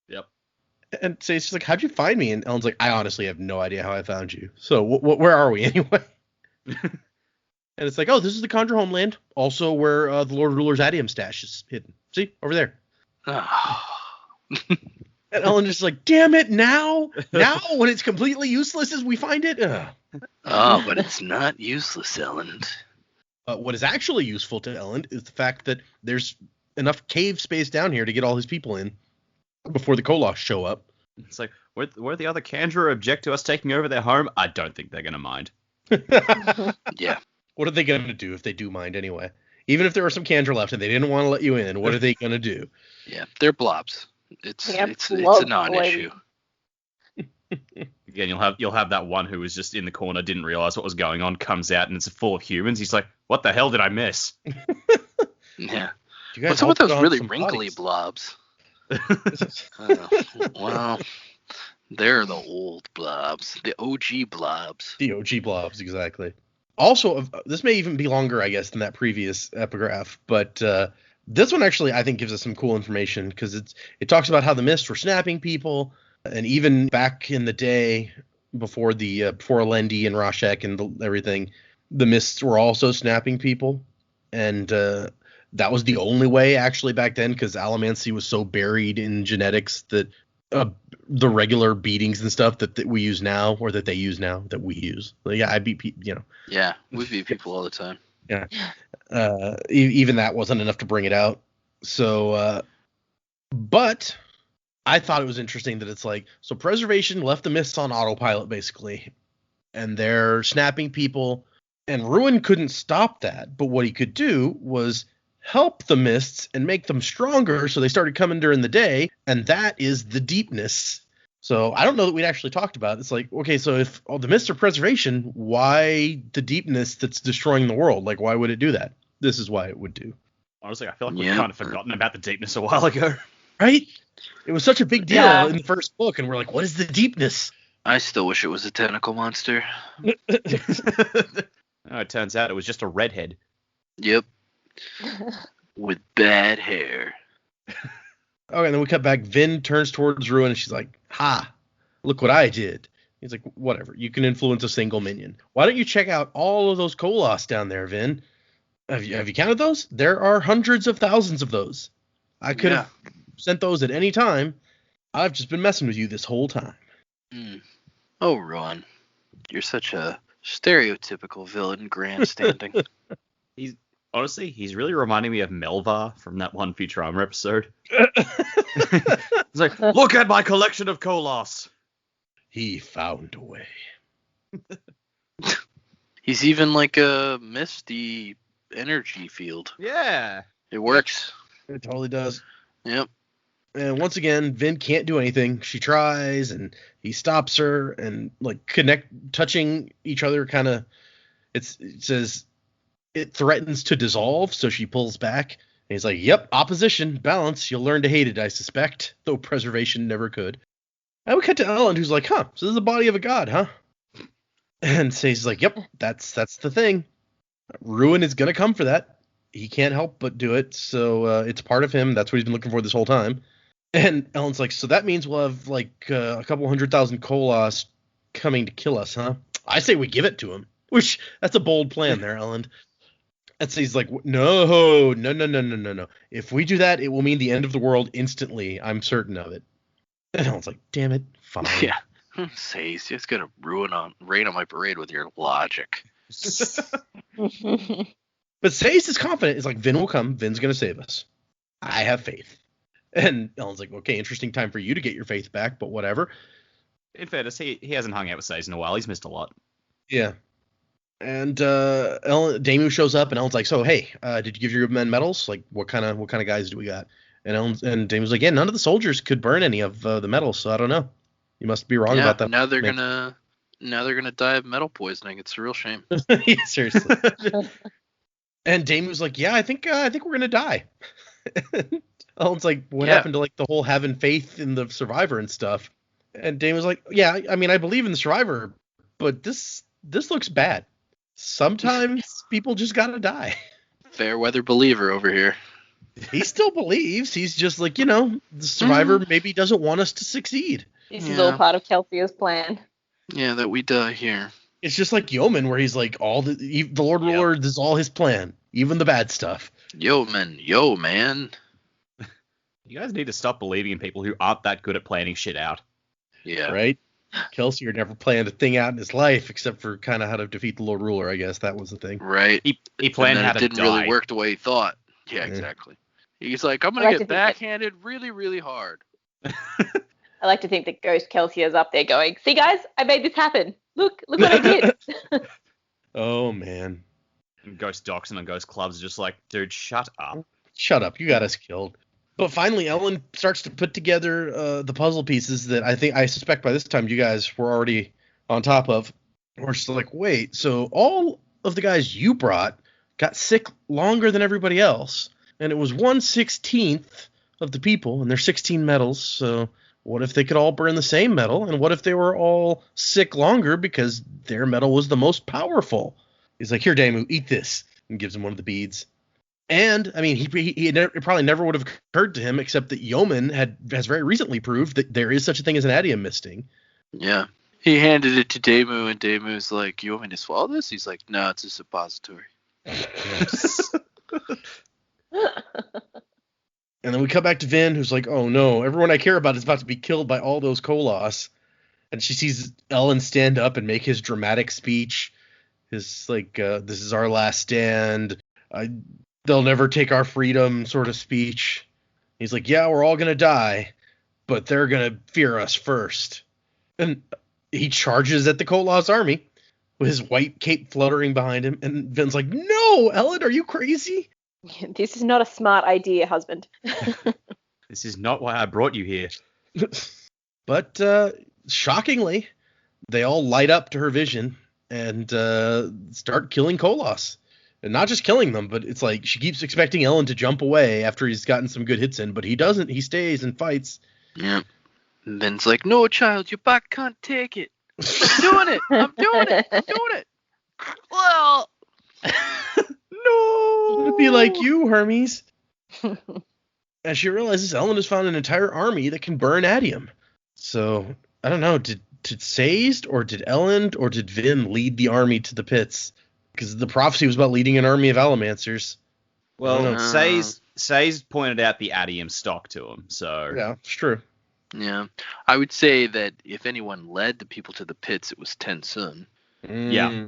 Yep. And so she's like, how'd you find me? And Ellen's like, I honestly have no idea how I found you. So where are we anyway? And it's like, oh, this is the Conjure homeland. Also where the Lord Ruler's Adium stash is hidden. See? Over there. And Ellen's just like, damn it, now? Now when it's completely useless as we find it? Ugh. Oh, but it's not useless, Ellen. What is actually useful to Ellen is the fact that there's enough cave space down here to get all his people in before the Koloss show up. It's like, where the other Kandra object to us taking over their home? I don't think they're going to mind. Yeah. What are they going to do if they do mind anyway? Even if there were some Kandra left and they didn't want to let you in, what are they going to do? Yeah, they're blobs. It's a blob non-issue. Again, you'll have that one who was just in the corner, didn't realize what was going on, comes out and it's full of humans. He's like, what the hell did I miss? Yeah. You guys What's up with helped those on really some wrinkly bodies. blobs? Well, they're the old blobs, the OG blobs. The OG blobs, exactly. Also, this may even be longer, I guess, than that previous epigraph, but this one actually, I think, gives us some cool information because it talks about how the Mists were snapping people, and even back in the day before Alendi and Rashek and everything, the Mists were also snapping people, and that was the only way actually back then because Allomancy was so buried in genetics that the regular beatings and stuff that we use now, or that they use now, that we use. Like, yeah, I beat people, Yeah, we beat people all the time. Yeah. Even that wasn't enough to bring it out. So, but I thought it was interesting that it's like, so Preservation left the Mists on autopilot basically, and they're snapping people, and Ruin couldn't stop that. But what he could do was help the Mists and make them stronger, so they started coming during the day, and that is the deepness. So I don't know that we'd actually talked about it. It's like, okay, so if the Mists are Preservation, why the deepness that's destroying the world? Like, why would it do that? This is why it would do. Honestly, I feel like we've kind of forgotten about the deepness a while ago. Right? It was such a big deal Yeah. in the first book, and we're like, what is the deepness? I still wish it was a tentacle monster. Oh, it turns out it was just a redhead. Yep. With bad hair. Okay, and then we cut back. Vin turns towards Ruin, and she's like, ha, look what I did. He's like, whatever, you can influence a single minion. Why don't you check out all of those Koloss down there, Vin? Have you counted those? There are hundreds of thousands of those. I could have sent those at any time. I've just been messing with you this whole time. Oh, Ron, you're such a stereotypical villain grandstanding. Honestly, he's really reminding me of Melvar from that one Futurama episode. He's like, look at my collection of Koloss. He found a way. He's even like a misty energy field. Yeah. It works. It totally does. Yep. And once again, Vin can't do anything. She tries, and he stops her, and like touching each other kind of, it says it threatens to dissolve, so she pulls back. And he's like, yep, opposition, balance, you'll learn to hate it, I suspect, though preservation never could. And we cut to Ellen, who's like, huh, so this is the body of a god, huh? And Say's like, yep, that's the thing. Ruin is going to come for that. He can't help but do it, so it's part of him. That's what he's been looking for this whole time. And Ellen's like, so that means we'll have like a couple 100,000 Koloss coming to kill us, huh? I say we give it to him. Which, that's a bold plan there, Ellen. And so he's like, no. If we do that, it will mean the end of the world instantly. I'm certain of it. And Ellen's like, damn it, fine. Yeah. Say he's just gonna rain on my parade with your logic. But Say's is confident. He's like, Vin will come. Vin's going to save us. I have faith. And Ellen's like, okay, interesting time for you to get your faith back, but whatever. In fairness, he hasn't hung out with Says in a while. He's missed a lot. Yeah. And Damu shows up, and Ellen's like, "So hey, did you give your men medals? Like, what kind of guys do we got?" And Damu's like, "Yeah, none of the soldiers could burn any of the medals, so I don't know. You must be wrong about that." Now they're gonna die of metal poisoning. It's a real shame. Yeah, seriously. And Damu's like, "Yeah, I think we're gonna die." Ellen's like, "What happened to like the whole having faith in the survivor and stuff?" And Damu's like, "Yeah, I mean, I believe in the survivor, but this looks bad. Sometimes people just gotta die." Fair weather believer over here. He still believes. He's just like, the survivor maybe doesn't want us to succeed. This is all part of Kelsia's plan. Yeah, that we die here. It's just like Yeoman, where he's like, the Lord Ruler, this is all his plan, even the bad stuff. Yo, man. You guys need to stop believing in people who aren't that good at planning shit out. Yeah. Right? Kelsier never planned a thing out in his life except for kind of how to defeat the Lord Ruler, I guess. That was the thing. Right. He planned how to die. It didn't really work the way he thought. Yeah, exactly. He's like, I'm going to get backhanded really, really hard. I like to think that Ghost Kelsia's up there going, "See, guys, I made this happen. Look what I did." Oh, man. And Ghost Doxon and Ghost Clubs are just like, dude, shut up. Shut up. You got us killed. But finally, Ellen starts to put together the puzzle pieces that I suspect by this time you guys were already on top of. We're just like, wait, so all of the guys you brought got sick longer than everybody else, and it was 1/16 of the people, and there's 16 medals, so what if they could all burn the same medal, and what if they were all sick longer because their medal was the most powerful? He's like, "Here, Damu, eat this," and gives him one of the beads. And, I mean, it probably never would have occurred to him, except that Yeoman has very recently proved that there is such a thing as an adium misting. Yeah. He handed it to Damu, and Damu's like, "You want me to swallow this?" He's like, "No, it's a suppository." And then we come back to Vin, who's like, "Oh no, everyone I care about is about to be killed by all those Koloss." And she sees Ellen stand up and make his dramatic speech. His, like, this is our last stand. They'll never take our freedom sort of speech. He's like, "Yeah, we're all going to die, but they're going to fear us first." And he charges at the Koloss army with his white cape fluttering behind him. And Vin's like, "No, Ellen, are you crazy?" This is not a smart idea, husband. This is not why I brought you here. But shockingly, they all light up to her vision and start killing Koloss. And not just killing them, but it's like she keeps expecting Ellen to jump away after he's gotten some good hits in, but he doesn't. He stays and fights. Yeah. And Ben's like, "No, child, your back can't take it. I'm doing it. I'm doing it. Well, no. It'd be like you, Hermes. And she realizes Ellen has found an entire army that can burn adium. So, I don't know, did Sazed or did Ellen or did Vin lead the army to the pits? Because the prophecy was about leading an army of Allomancers. Well, Sazed pointed out the adium stock to him, so... Yeah, it's true. Yeah. I would say that if anyone led the people to the pits, it was Tensun. Yeah.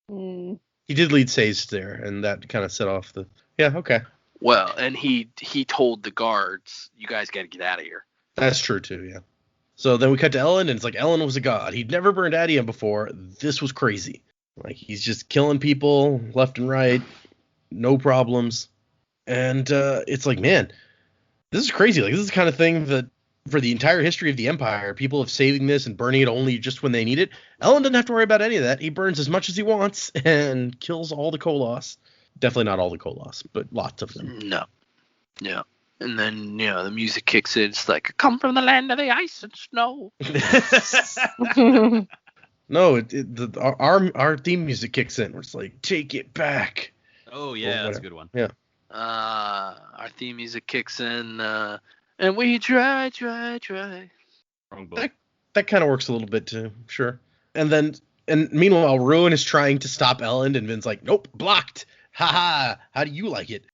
He did lead Sazed there, and that kind of set off the... Yeah, okay. Well, and he told the guards, "You guys got to get out of here." That's true, too, yeah. So then we cut to Ellen, and it's like Ellen was a god. He'd never burned adium before. This was crazy. Like, he's just killing people left and right, no problems. And it's like, man, this is crazy. Like, this is the kind of thing that for the entire history of the Empire, people have saving this and burning it only just when they need it. Ellen doesn't have to worry about any of that. He burns as much as he wants and kills all the Koloss. Definitely not all the Koloss, but lots of them. No. Yeah. And then, the music kicks in. It's like, "Come from the land of the ice and snow." No, our theme music kicks in. Where it's like, "Take it back." Oh, yeah, that's a good one. Yeah. Our theme music kicks in, and we try. Wrong book. That kind of works a little bit too, sure. And meanwhile, Ruin is trying to stop Ellen, and Vin's like, "Nope, blocked. Haha, how do you like it?"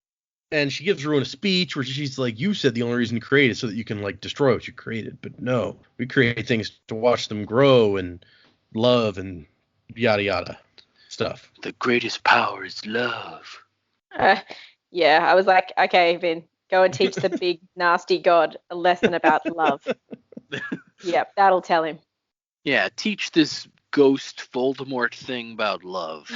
And she gives Ruin a speech where she's like, "You said the only reason you create is so that you can, like, destroy what you created. But no, we create things to watch them grow and love and yada yada stuff." The greatest power is love. Yeah, I was like, okay, Vin, go and teach the big nasty god a lesson about love. Yep, that'll tell him. Yeah, teach this ghost Voldemort thing about love.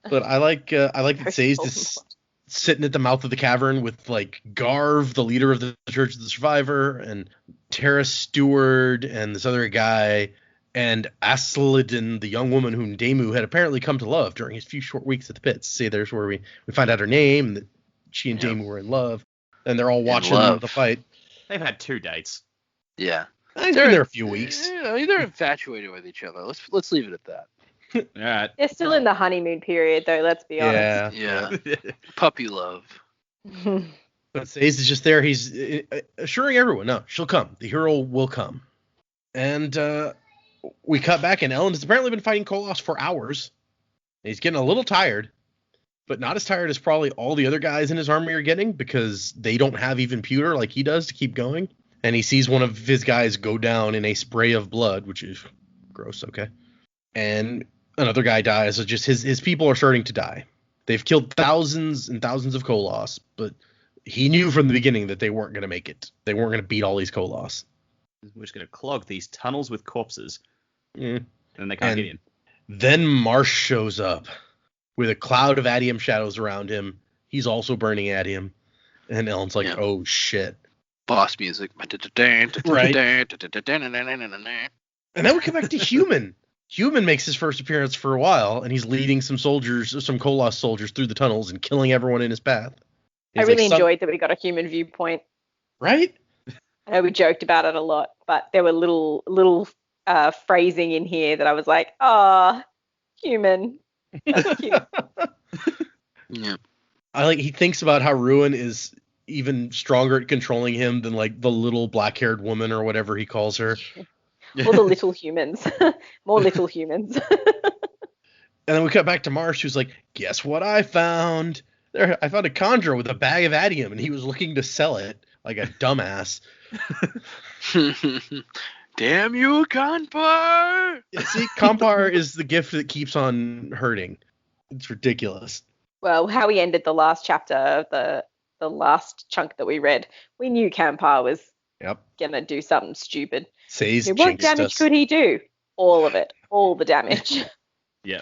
But I like that Very Say's Voldemort. just sitting at the mouth of the cavern with like Garv, the leader of the Church of the Survivor, and Terrace Steward, and this other guy, and Asladin, the young woman whom Damu had apparently come to love during his few short weeks at the pits. See, there's where we find out her name, and that she and Damu were in love, and they're all watching love. the fight. They've had 2 dates. Yeah. It's been there a few weeks. They're infatuated with each other. Let's leave it at that. All right. They're still in the honeymoon period, though. Let's be honest. Yeah. Yeah. Puppy love. But Say's is just there. He's assuring everyone, no, she'll come. The hero will come. And we cut back, and Ellen has apparently been fighting Kolos for hours. He's getting a little tired, but not as tired as probably all the other guys in his army are getting, because they don't have even pewter like he does to keep going. And he sees one of his guys go down in a spray of blood, which is gross, okay? And another guy dies, so just his people are starting to die. They've killed thousands and thousands of Kolos, but he knew from the beginning that they weren't going to make it. They weren't going to beat all these Kolos. We're just going to clog these tunnels with corpses. Mm. And they can't get in. Then Marsh shows up with a cloud of Adium shadows around him. He's also burning Adium. And Ellen's like, oh, shit. Boss music. Right. And then we come back to Human. Human makes his first appearance for a while, and he's leading some Kolos soldiers through the tunnels and killing everyone in his path. I really enjoyed that we got a human viewpoint. Right? I know we joked about it a lot, but there were little phrasing in here that I was like, human. That's cute. Yeah. He thinks about how Ruin is even stronger at controlling him than like the little black-haired woman or whatever he calls her. All the little humans. More little humans. And then we cut back to Marsh, who's like, guess what I found? I found a conjurer with a bag of Adium, and he was looking to sell it like a dumbass. Damn you, Kanpar! See, Compar is the gift that keeps on hurting. It's ridiculous. Well, how we ended the last chapter of the last chunk that we read, we knew Campar was going to do something stupid. Say's what damage could he do? All of it. All the damage. Yeah.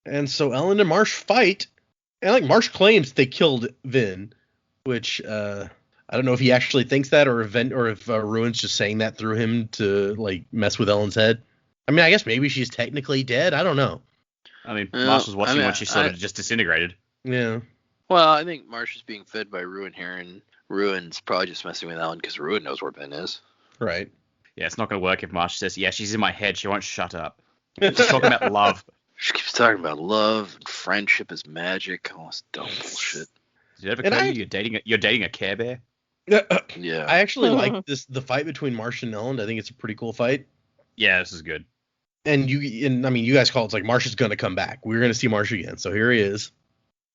And so Ellen and Marsh fight. And Marsh claims they killed Vin, which I don't know if he actually thinks that or if Ruin's just saying that through him to mess with Ellen's head. I mean, I guess maybe she's technically dead. I don't know. I mean, Marsh was watching when she sort of just disintegrated. Yeah. Well, I think Marsh is being fed by Ruin here, and Ruin's probably just messing with Ellen because Ruin knows where Vin is. Right. Yeah, it's not going to work if Marsh says, yeah, she's in my head. She won't shut up. She's talking about love. She keeps talking about love and friendship is magic. All this dumb bullshit. Did it ever occur to you you're dating a Care Bear? Yeah. I actually like the fight between Marsh and Ellen. I think it's a pretty cool fight. Yeah, this is good. And you guys call it Marsh is going to come back. We're going to see Marsh again. So here he is.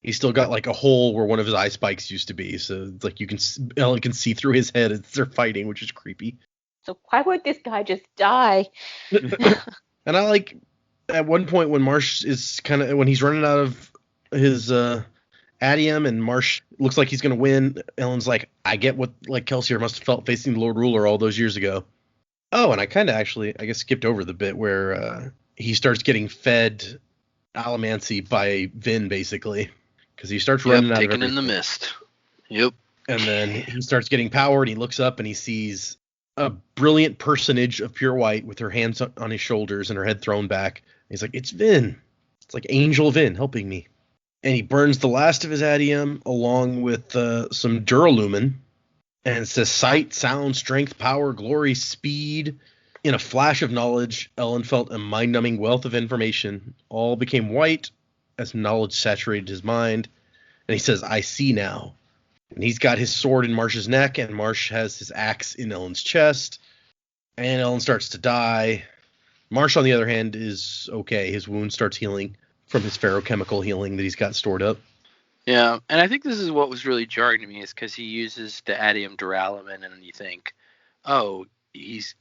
He's still got a hole where one of his eye spikes used to be. So it's Ellen can see through his head as they're fighting, which is creepy. So why won't this guy just die? And I at one point when Marsh is when he's running out of his Adium and Marsh looks like he's going to win, Ellen's like, I get what Kelsier must have felt facing the Lord Ruler all those years ago. Oh, and I kind of actually, I guess, skipped over the bit where he starts getting fed Allomancy by Vin, basically, because he starts running out of everything. Taken in the mist. Yep. And then he starts getting power, and he looks up and he sees a brilliant personage of pure white with her hands on his shoulders and her head thrown back. He's like, it's Vin. It's like Angel Vin helping me. And he burns the last of his Adium along with some Duralumin. And it says sight, sound, strength, power, glory, speed. In a flash of knowledge, Ellen felt a mind-numbing wealth of information. All became white as knowledge saturated his mind. And he says, I see now. And he's got his sword in Marsh's neck, and Marsh has his axe in Ellen's chest. And Ellen starts to die. Marsh, on the other hand, is okay. His wound starts healing from his ferrochemical healing that he's got stored up. Yeah, and I think this is what was really jarring to me is because he uses the Adium Duralumin, and you think, oh, he's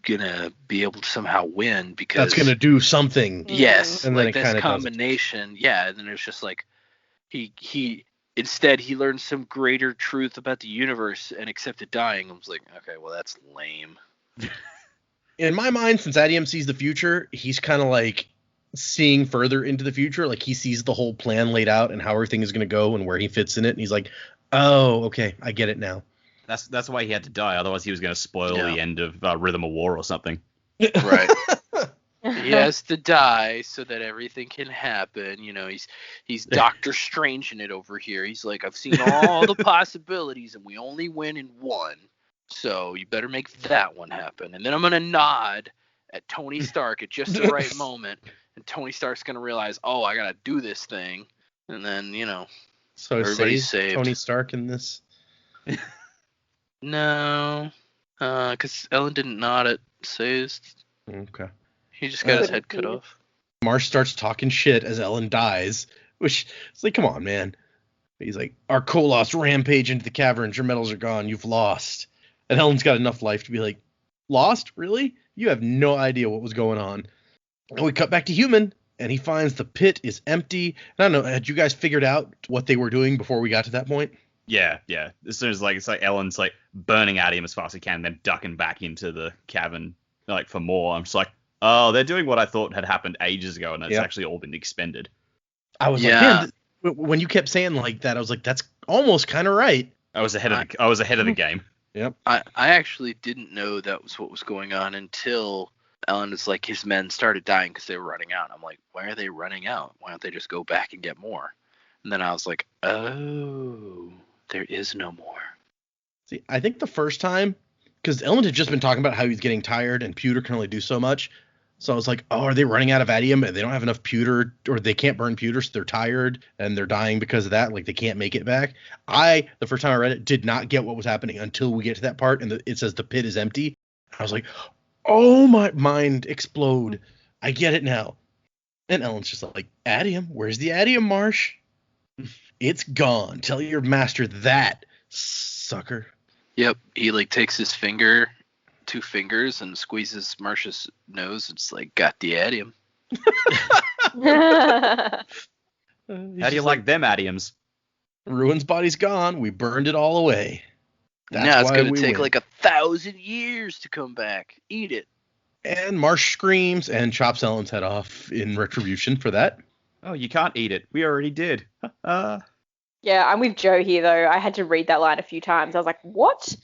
gonna be able to somehow win because that's gonna do something. Yes, and then this combination. Yeah, and then it's just he instead he learned some greater truth about the universe and accepted dying. I was like, okay, well that's lame. in my mind, since Adium sees the future, he's kind of like seeing further into the future. Like he sees the whole plan laid out and how everything is going to go and where he fits in it. And he's like, oh, okay, I get it now. That's why he had to die. Otherwise, he was going to spoil the end of Rhythm of War or something. Right. He has to die so that everything can happen. You know, he's Doctor Strange in it over here. He's like, I've seen all the possibilities, and we only win in one. So you better make that one happen. And then I'm gonna nod at Tony Stark at just the right moment, and Tony Stark's gonna realize, oh, I gotta do this thing, and then so everybody's saved. Tony Stark in this? No, because Ellen didn't nod at Say's. Okay. He just got his head cut off. Marsh starts talking shit as Ellen dies, which it's like, come on, man. He's like, our Koloss rampage into the caverns. Your medals are gone. You've lost. And Ellen's got enough life to be like, lost? Really? You have no idea what was going on. And we cut back to Human, and he finds the pit is empty. And I don't know, had you guys figured out what they were doing before we got to that point? Yeah. As soon as it's like Ellen's like burning at him as fast as he can, then ducking back into the cavern like for more. I'm just like, oh, they're doing what I thought had happened ages ago, and it's actually all been expended. I was like, man, when you kept saying like that, I was like, that's almost kind of right. I was ahead of the game. Yep. I actually didn't know that was what was going on until Ellen was like, his men started dying because they were running out. I'm like, why are they running out? Why don't they just go back and get more? And then I was like, oh, there is no more. See, I think the first time, because Ellen had just been talking about how he's getting tired and pewter can only do so much. So I was like, oh, are they running out of adium and they don't have enough pewter, or they can't burn pewter, so they're tired and they're dying because of that, like they can't make it back. The first time I read it, did not get what was happening until we get to that part and it says the pit is empty. I was like, oh, my mind explode. I get it now. And Ellen's just like, adium? Where's the adium, Marsh? It's gone. Tell your master that, sucker. Yep, he like takes his finger, 2 fingers, and squeezes Marsh's nose. It's like, got the adium. How do you like them adiums? Ruin's body's gone. We burned it all away. That's now it's going to take like 1,000 years to come back. Eat it. And Marsh screams and chops Ellen's head off in retribution for that. Oh, you can't eat it. We already did. Yeah, I'm with Joe here, though. I had to read that line a few times. I was like, what?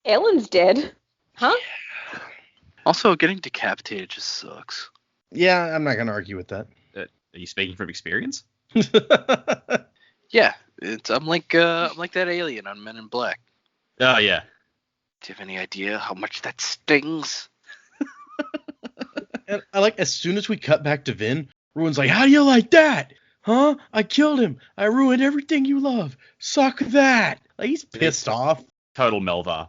Ellen's dead? Huh? Also, getting decapitated just sucks. Yeah, I'm not going to argue with that. Are you speaking from experience? Yeah, I'm like that alien on Men in Black. Oh, yeah. Do you have any idea how much that stings? And I like, as soon as we cut back to Vin, Ruin's like, how do you like that? Huh? I killed him. I ruined everything you love. Suck that. Like, he's pissed off. Total Melvar.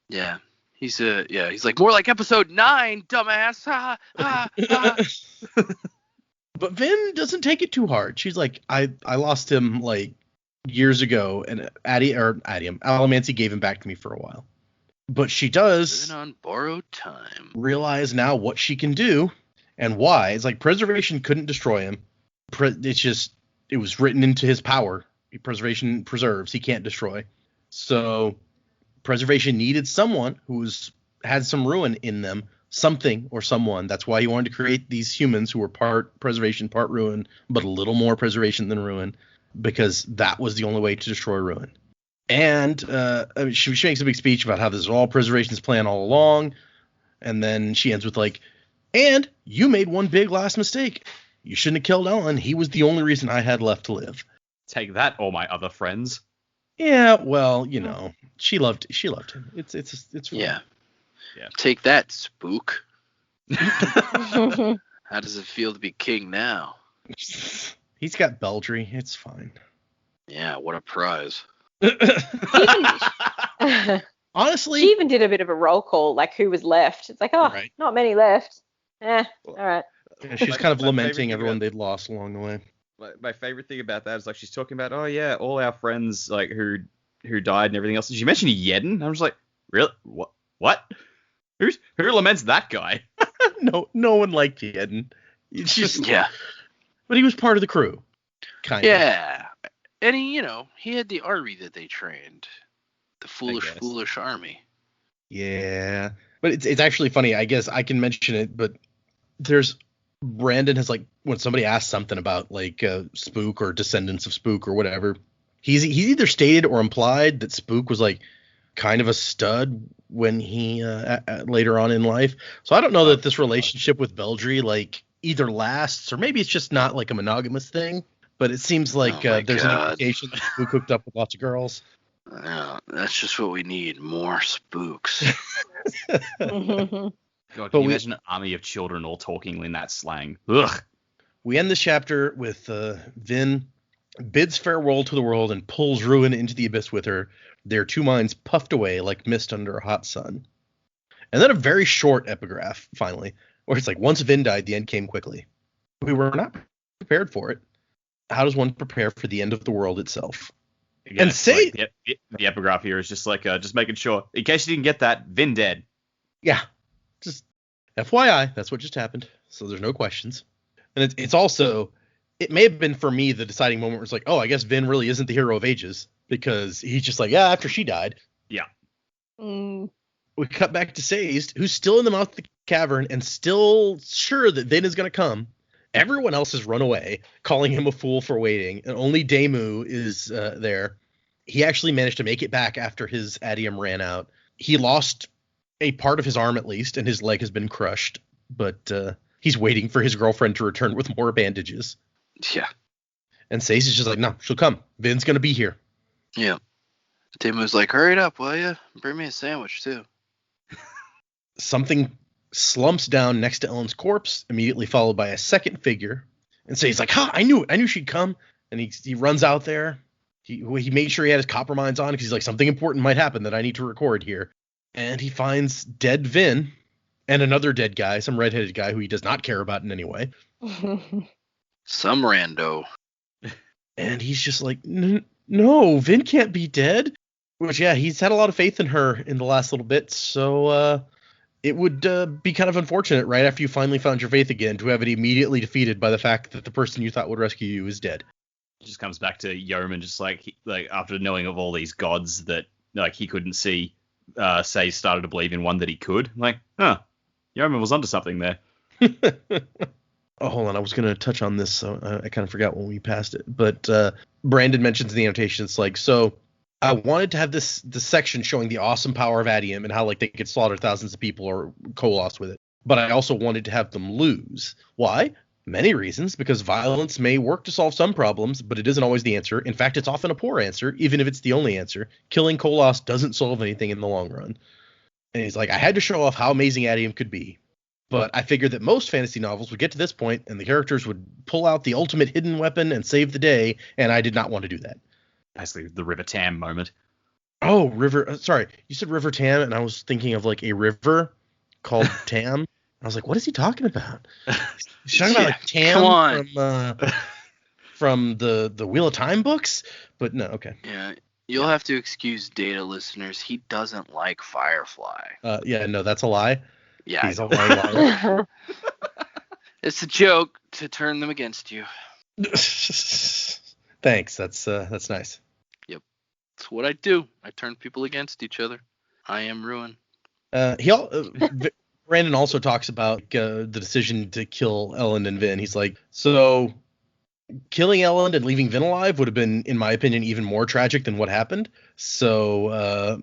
Yeah. He's like, more like episode 9, dumbass. Ha, ha, ha. But Vin doesn't take it too hard. She's like, I lost him like years ago, and Allomancy gave him back to me for a while. But she does on borrowed time. Realize now what she can do and why. It's like preservation couldn't destroy him. It's just, it was written into his power. Preservation preserves. He can't destroy. So preservation needed someone who's had some ruin in them, something or someone. That's why he wanted to create these humans who were part preservation, part ruin, but a little more preservation than ruin, because that was the only way to destroy ruin. And she makes a big speech about how this is all preservation's plan all along. And then she ends with like, and you made one big last mistake. You shouldn't have killed Ellen. He was the only reason I had left to live. Take that, all my other friends. Yeah, well, she loved him. It's fine. Yeah. Take that, spook. How does it feel to be king now? He's got Beldry. It's fine. Yeah, what a prize. Honestly, she even did a bit of a roll call, like who was left. It's like, right. Not many left. All right. Yeah, she's kind of lamenting everyone they'd lost along the way. My favorite thing about that is like she's talking about, oh yeah, all our friends like who died and everything else. Did she mention Yedden? I'm just like, really? What? Who laments that guy? No one liked Yedden. Yeah. But he was part of the crew. Kind of. Yeah. And he had the army that they trained. The foolish army. Yeah. But it's actually funny. I guess I can mention it, but Brandon has, like, when somebody asks something about, like, Spook or descendants of Spook or whatever, he's either stated or implied that Spook was, like, kind of a stud when he later on in life. So I don't know that this relationship with Beldry, like, either lasts, or maybe it's just not, like, a monogamous thing. But it seems like there's an implication that Spook hooked up with lots of girls. Yeah, that's just what we need. More spooks. God, can you imagine an army of children all talking in that slang? Ugh. We end this chapter with Vin bids farewell to the world and pulls Ruin into the abyss with her, their two minds puffed away like mist under a hot sun. And then a very short epigraph, finally, where it's like, once Vin died, the end came quickly. We were not prepared for it. How does one prepare for the end of the world itself? Again, and say like the epigraph here is just like just making sure, in case you didn't get that, Vin dead. Yeah, just FYI, that's what just happened. So there's no questions. And it's also, it may have been for me the deciding moment where it's like, oh, I guess Vin really isn't the hero of ages, because he's just like, yeah, after she died. Yeah. We cut back to Sazed, who's still in the mouth of the cavern and still sure that Vin is going to come. Everyone else has run away, calling him a fool for waiting, and only Daemu is there. He actually managed to make it back after his adium ran out. He lost a part of his arm at least, and his leg has been crushed, but he's waiting for his girlfriend to return with more bandages. Yeah. And Sazed is just like, no, she'll come. Vin's going to be here. Yeah. Daemu's like, hurry it up, will you? Bring me a sandwich, too. Something slumps down next to Ellen's corpse, immediately followed by a second figure. And so he's like, I knew it. I knew she'd come. And he runs out there. He made sure he had his copper mines on because he's like, something important might happen that I need to record here. And he finds dead Vin and another dead guy, some redheaded guy who he does not care about in any way. Some rando. And he's just like, no, Vin can't be dead. Which, yeah, he's had a lot of faith in her in the last little bit. So, it would be kind of unfortunate right after you finally found your faith again to have it immediately defeated by the fact that the person you thought would rescue you is dead. It just comes back to Yeoman, just like after knowing of all these gods that like he couldn't see, say started to believe in one that he could. Like, Yeoman was onto something there. Oh, hold on, I was going to touch on this, so I kind of forgot when we passed it. But Brandon mentions in the annotations, like, so I wanted to have this section showing the awesome power of Adium and how, like, they could slaughter thousands of people or Koloss with it. But I also wanted to have them lose. Why? Many reasons, because violence may work to solve some problems, but it isn't always the answer. In fact, it's often a poor answer, even if it's the only answer. Killing Koloss doesn't solve anything in the long run. And he's like, I had to show off how amazing Adium could be. But I figured that most fantasy novels would get to this point, and the characters would pull out the ultimate hidden weapon and save the day, and I did not want to do that. Basically, the River Tam moment. Oh, River. Sorry, you said River Tam, and I was thinking of, like, a river called Tam. I was like, what is he talking about? He's talking about, like, Tam from the Wheel of Time books? But no, okay. Yeah, you'll have to excuse Data listeners. He doesn't like Firefly. Yeah, no, that's a lie. Yeah, he's a liar. It's a joke to turn them against you. Thanks. That's nice. Yep, that's what I do. I turn people against each other. I am Ruin. Brandon also talks about the decision to kill Ellen and Vin. He's like, so killing Ellen and leaving Vin alive would have been, in my opinion, even more tragic than what happened. So,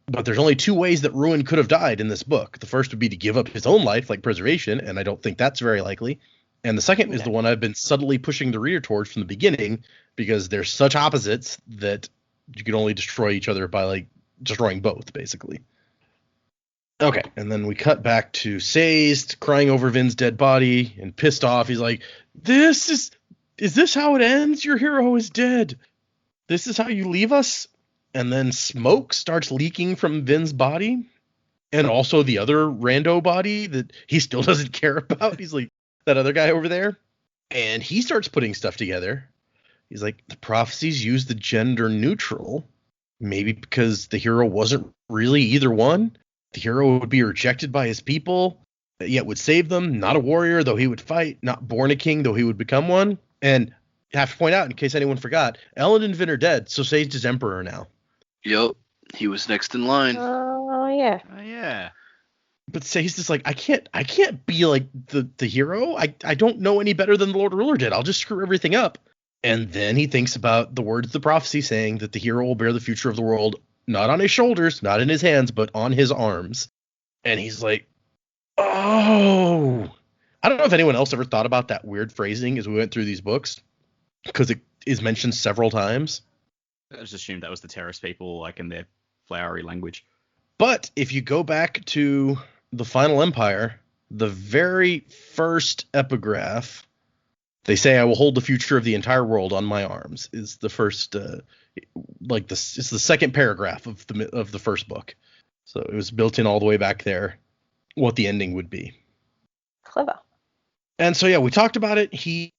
but there's only two ways that Ruin could have died in this book. The first would be to give up his own life, like preservation, and I don't think that's very likely. And the second is the one I've been subtly pushing the reader towards from the beginning, because they're such opposites that you can only destroy each other by, like, destroying both, basically. Okay, and then we cut back to Sazed crying over Vin's dead body and pissed off. He's like, is this how it ends? Your hero is dead. This is how you leave us? And then smoke starts leaking from Vin's body, and also the other rando body that he still doesn't care about. He's like, that other guy over there. And he starts putting stuff together. He's like, the prophecies use the gender neutral, maybe because the hero wasn't really either one. The hero would be rejected by his people, yet would save them. Not a warrior, though he would fight. Not born a king, though he would become one. And I have to point out, in case anyone forgot, Ellen and Vin are dead, so Sazed is emperor now. Yup, he was next in line. Oh, yeah. Oh, yeah. But Sei's just like, I can't be like the hero. I don't know any better than the Lord Ruler did. I'll just screw everything up. And then he thinks about the words of the prophecy saying that the hero will bear the future of the world, not on his shoulders, not in his hands, but on his arms. And he's like, oh. I don't know if anyone else ever thought about that weird phrasing as we went through these books, because it is mentioned several times. I just assumed that was the terrorist people, like in their flowery language. But if you go back to the Final Empire, the very first epigraph, they say, "I will hold the future of the entire world on my arms," is the first, it's the second paragraph of the first book. So it was built in all the way back there, what the ending would be. Clever. And so, yeah, we talked about it. He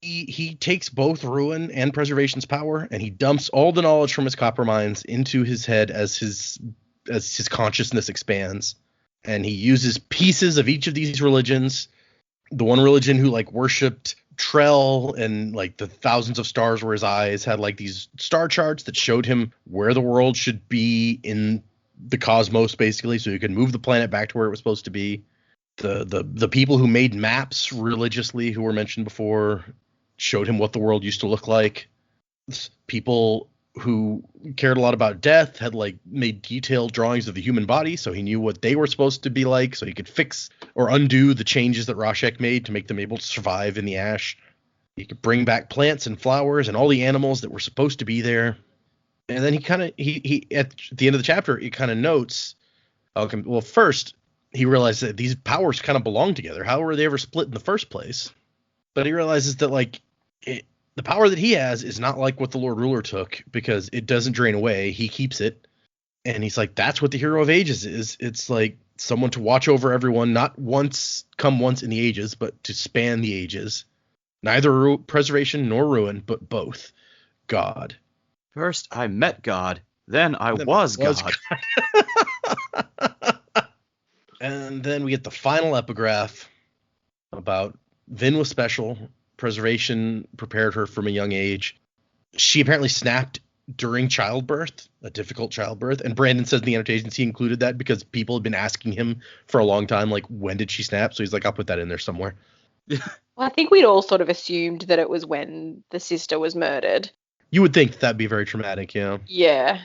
takes both ruin and preservation's power, and he dumps all the knowledge from his copper mines into his head as his consciousness expands. And he uses pieces of each of these religions. The one religion who like worshipped Trell and like the thousands of stars were his eyes had like these star charts that showed him where the world should be in the cosmos, basically, so he could move the planet back to where it was supposed to be. The people who made maps religiously, who were mentioned before, showed him what the world used to look like. People who cared a lot about death had like made detailed drawings of the human body, so he knew what they were supposed to be like, so he could fix or undo the changes that Rashek made to make them able to survive in the ash. He could bring back plants and flowers and all the animals that were supposed to be there. And then he at the end of the chapter, he kind of notes, well, first he realized that these powers kind of belong together. How were they ever split in the first place? But he realizes that like the power that he has is not like what the Lord Ruler took, because it doesn't drain away. He keeps it. And he's like, that's what the Hero of Ages is. It's like someone to watch over everyone, not once in the ages, but to span the ages. Neither preservation nor ruin, but both. God. First I met God, then I was God. And then we get the final epigraph about Vin was special. Preservation prepared her from a young age. She apparently snapped during childbirth, a difficult childbirth. And Brandon says in the annotations he included that because people had been asking him for a long time, like, when did she snap? So he's like, I'll put that in there somewhere. Well, I think we'd all sort of assumed that it was when the sister was murdered. You would think that'd be very traumatic, you know? Yeah.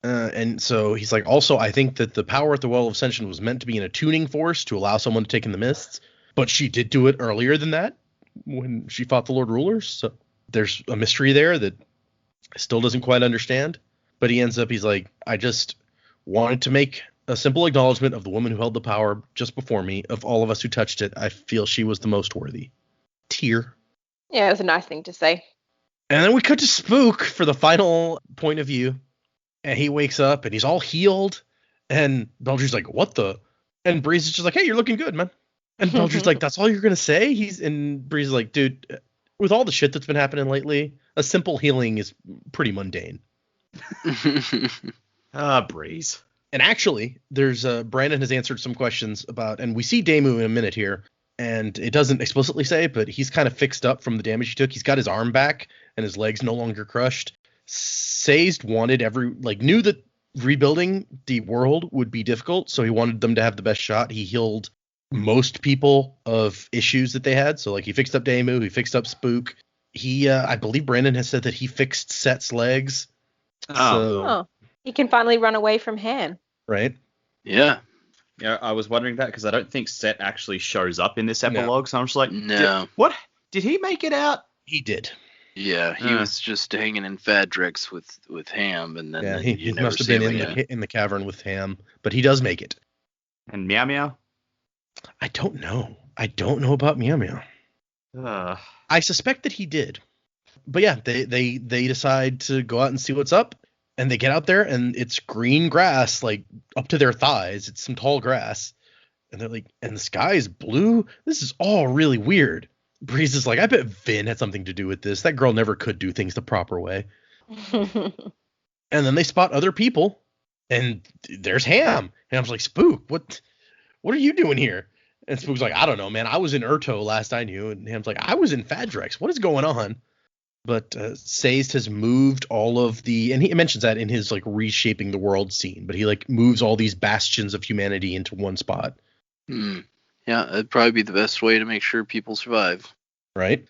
And so he's like, also, I think that the power at the Well of Ascension was meant to be an attuning force to allow someone to take in the mists. But she did do it earlier than that when she fought the Lord Rulers. So there's a mystery there that still doesn't quite understand. But he's like, I just wanted to make a simple acknowledgement of the woman who held the power just before me. Of all of us who touched it, I feel she was the most worthy. Tear. Yeah, it was a nice thing to say. And then we cut to Spook for the final point of view. And he wakes up and he's all healed. And Beldrew's like, what the? And Breeze is just like, hey, you're looking good, man. And Beldrew's like, that's all you're going to say? And Breeze is like, dude, with all the shit that's been happening lately, a simple healing is pretty mundane. Breeze. And actually, there's Brandon has answered some questions about, and we see Daemu in a minute here, and it doesn't explicitly say, but he's kind of fixed up from the damage he took. He's got his arm back and his legs no longer crushed. Sazed knew that rebuilding the world would be difficult, so he wanted them to have the best shot. He healed most people of issues that they had. So like he fixed up Daemu, he fixed up Spook. He I believe Brandon has said that he fixed Set's legs. So, he can finally run away from Ham. Right? Yeah. Yeah, I was wondering that because I don't think Set actually shows up in this epilogue. No. So I'm just like, no. What? Did he make it out? He did. Yeah, he was just hanging in Fadrix with Ham, and then he must have been in the cavern with Ham, but he does make it. And Meow Meow? I don't know. I don't know about Meow Meow. I suspect that he did. But yeah, they decide to go out and see what's up, and they get out there, and it's green grass, like up to their thighs. It's some tall grass, and they're like, and the sky is blue. This is all really weird. Breeze is like, I bet Vin had something to do with this. That girl never could do things the proper way. And then they spot other people, and there's Ham. Ham's like, Spook, what are you doing here? And Spook's like, I don't know, man. I was in Urto last I knew. And Ham's like, I was in Fadrix. What is going on? But Sazed has moved all of and he mentions that in his like reshaping the world scene, but he like moves all these bastions of humanity into one spot. Yeah, that'd probably be the best way to make sure people survive. Right?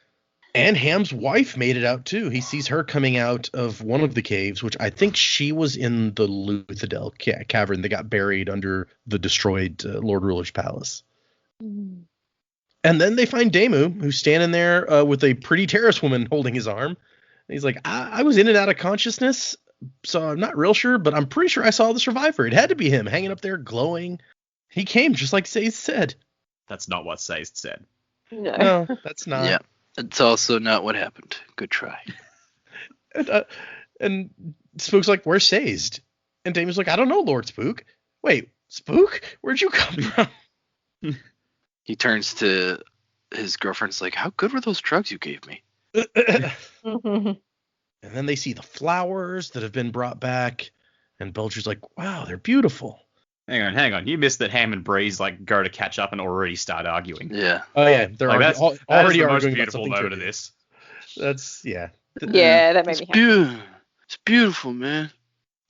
And Ham's wife made it out too. He sees her coming out of one of the caves, which I think she was in the Luthadel cavern that got buried under the destroyed Lord Ruler's palace. And then they find Daemu, who's standing there with a pretty terrace woman holding his arm. And he's like, I was in and out of consciousness, so I'm not real sure, but I'm pretty sure I saw the survivor. It had to be him, hanging up there, glowing. He came just like Sazed said. That's not what Sazed said. No, that's not. Yeah, it's also not what happened. Good try. And Spook's like, where's Sazed? And Daemon's like, I don't know, Lord Spook. Wait, Spook? Where'd you come from? He turns to his girlfriend's like, how good were those drugs you gave me? And then they see the flowers that have been brought back. And Belcher's like, wow, they're beautiful. Hang on. You missed that Ham and Breeze go to catch up and already start arguing. Yeah. Oh, yeah. They're That's already the arguing most about beautiful something moment of trivial. this. That's, yeah. Yeah, that made me happy. It's beautiful, man.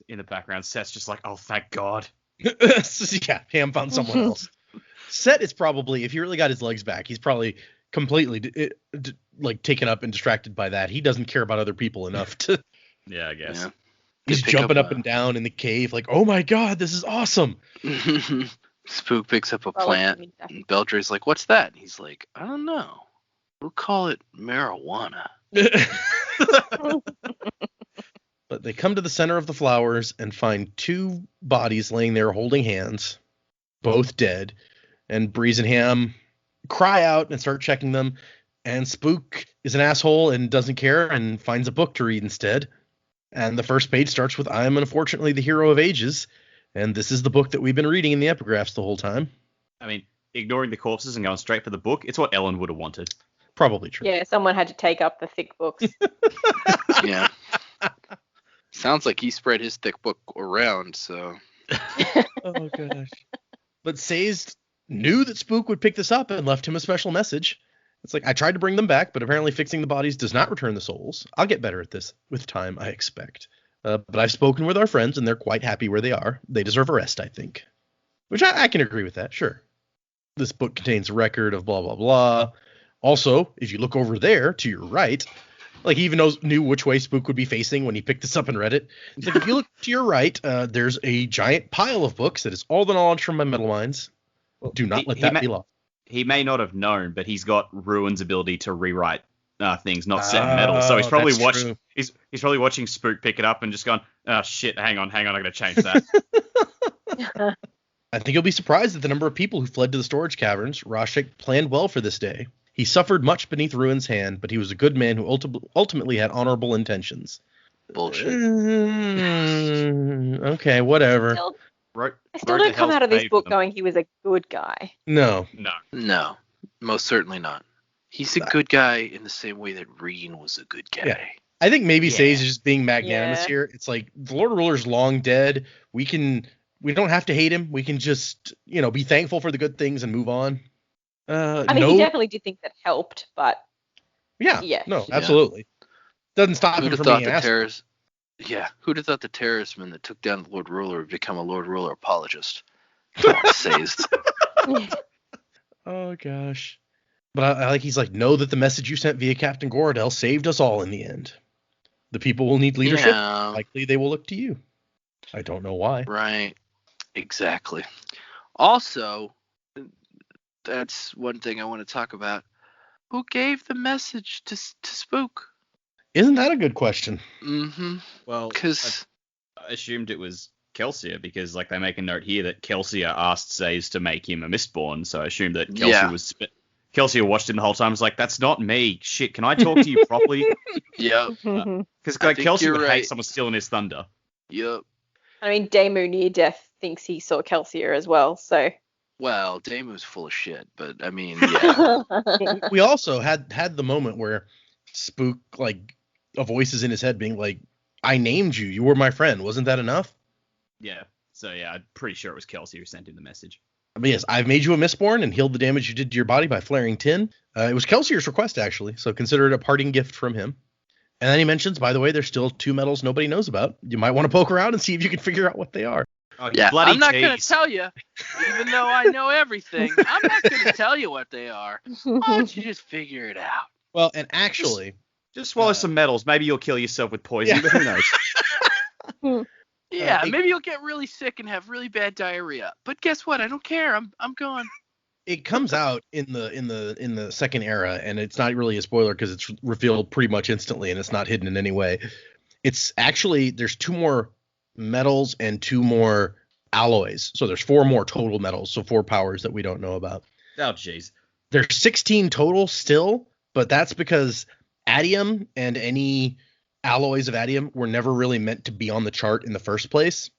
In the background, Seth's just like, oh, thank God. Yeah, Ham found someone else. Set is probably, if he really got his legs back, he's probably completely taken up and distracted by that. He doesn't care about other people enough to. Yeah, I guess. Yeah. He's jumping up and down in the cave like, oh my God, this is awesome. Spook picks up a plant. And Beldray's like, what's that? And he's like, I don't know. We'll call it marijuana. But they come to the center of the flowers and find two bodies laying there holding hands, both dead. And Breeze and Ham cry out and start checking them. And Spook is an asshole and doesn't care and finds a book to read instead. And the first page starts with, I am unfortunately the hero of ages. And this is the book that we've been reading in the epigraphs the whole time. I mean, ignoring the corpses and going straight for the book, it's what Ellen would have wanted. Probably true. Yeah, someone had to take up the thick books. Yeah. Sounds like he spread his thick book around, so. Oh, gosh. But Sazed knew that Spook would pick this up and left him a special message. It's like, I tried to bring them back, but apparently fixing the bodies does not return the souls. I'll get better at this with time, I expect. But I've spoken with our friends, and they're quite happy where they are. They deserve a rest, I think. Which I can agree with that, sure. This book contains a record of blah, blah, blah. Also, if you look over there to your right, like he even knew which way Spook would be facing when he picked this up and read it. It's like, if you look to your right, there's a giant pile of books that is all the knowledge from my metal mines. Do not let that be lost. He may not have known, but he's got Ruin's ability to rewrite things, not set in metal. So he's probably watching. He's probably watching Spook pick it up and just gone, oh shit, hang on, I gotta change that. I think you'll be surprised at the number of people who fled to the storage caverns. Rashek planned well for this day. He suffered much beneath Ruin's hand, but he was a good man who ultimately had honorable intentions. Bullshit. Okay, whatever. I still don't come out of this book going he was a good guy. No, most certainly not. He's a good guy in the same way that Reen was a good guy. Yeah. I think maybe Sazed is just being magnanimous here. It's like, the Lord Ruler's long dead. We don't have to hate him. We can just, be thankful for the good things and move on. He definitely did think that helped, but absolutely. Doesn't stop him from being an asshole. Who'd have thought the terrorism that took down the Lord Ruler would become a Lord Ruler apologist? Sazed. Oh, gosh. But I like, he's like, know that the message you sent via Captain Gorodel saved us all in the end. The people will need leadership. Yeah. Likely they will look to you. I don't know why. Right. Exactly. Also, that's one thing I want to talk about. Who gave the message to Spook? Isn't that a good question? Mm-hmm. Well, because I assumed it was Kelsier, because they make a note here that Kelsier asked Sazed to make him a Mistborn, so I assumed that Kelsier watched him the whole time. Was like, that's not me. Shit, can I talk to you properly? Yep. Because Kelsier would hate someone stealing his thunder. Yep. I mean, Daemu near death thinks he saw Kelsier as well, so. Well, Daemu's full of shit, but I mean, yeah. We also had the moment where Spook, a voice is in his head being like, I named you. You were my friend. Wasn't that enough? Yeah. So, I'm pretty sure it was Kelsier who sent him the message. But yes, I've made you a Mistborn and healed the damage you did to your body by flaring tin. It was Kelsier's request, actually, so consider it a parting gift from him. And then he mentions, by the way, there's still 2 metals nobody knows about. You might want to poke around and see if you can figure out what they are. Oh, you Yeah, bloody I'm not going to tease. tell you, even though I know everything. I'm not going to tell you what they are. Why don't you just figure it out? Well, and actually, Just swallow some metals. Maybe you'll kill yourself with poison, Yeah. but who knows? Yeah, it- maybe you'll get really sick and have really bad diarrhea. But guess what? I don't care. I'm gone. it comes out in the second era, and it's not really a spoiler because it's revealed pretty much instantly, and it's not hidden in any way. It's actually there's 2 more metals and 2 more alloys, so there's 4 more total metals, so 4 powers that we don't know about. Oh, jeez. There's 16 total still, but that's because adium and any alloys of adium were never really meant to be on the chart in the first place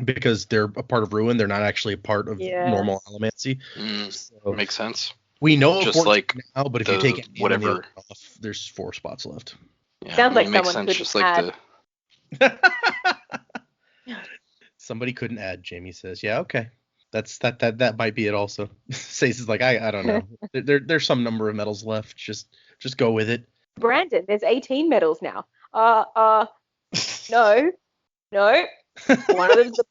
because they're a part of ruin. They're not actually a part of normal allomancy. So Makes sense. we know of Just 14 like now, but if you the take it whatever- off, there's 4 spots left. Yeah, Sounds like it makes someone sense. could Just like add- Somebody couldn't add, Jamie says. Yeah, okay. That might be it also. Says is like, I don't know. There's some number of metals left. Just go with it. Brandon, there's 18 medals now. No. One of them's the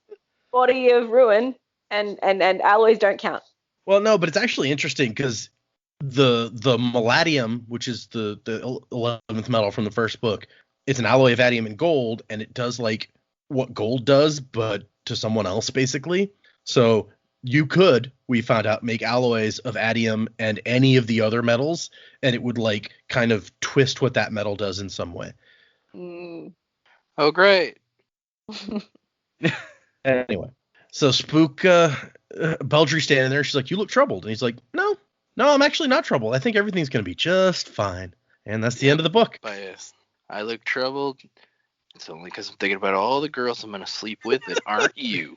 body of ruin, and alloys don't count. Well, no, but it's actually interesting because the maladium, which is the 11th metal from the first book, it's an alloy of adium and gold, and it does like what gold does, but to someone else basically. So you could, we found out, make alloys of adium and any of the other metals, and it would like kind of twist what that metal does in some way. oh, great. Anyway, so Spook, Beldry's standing there. She's like, "You look troubled," and he's like, "No, I'm actually not troubled. I think everything's gonna be just fine." And that's the end of the book. I look troubled. It's only because I'm thinking about all the girls I'm going to sleep with that aren't you.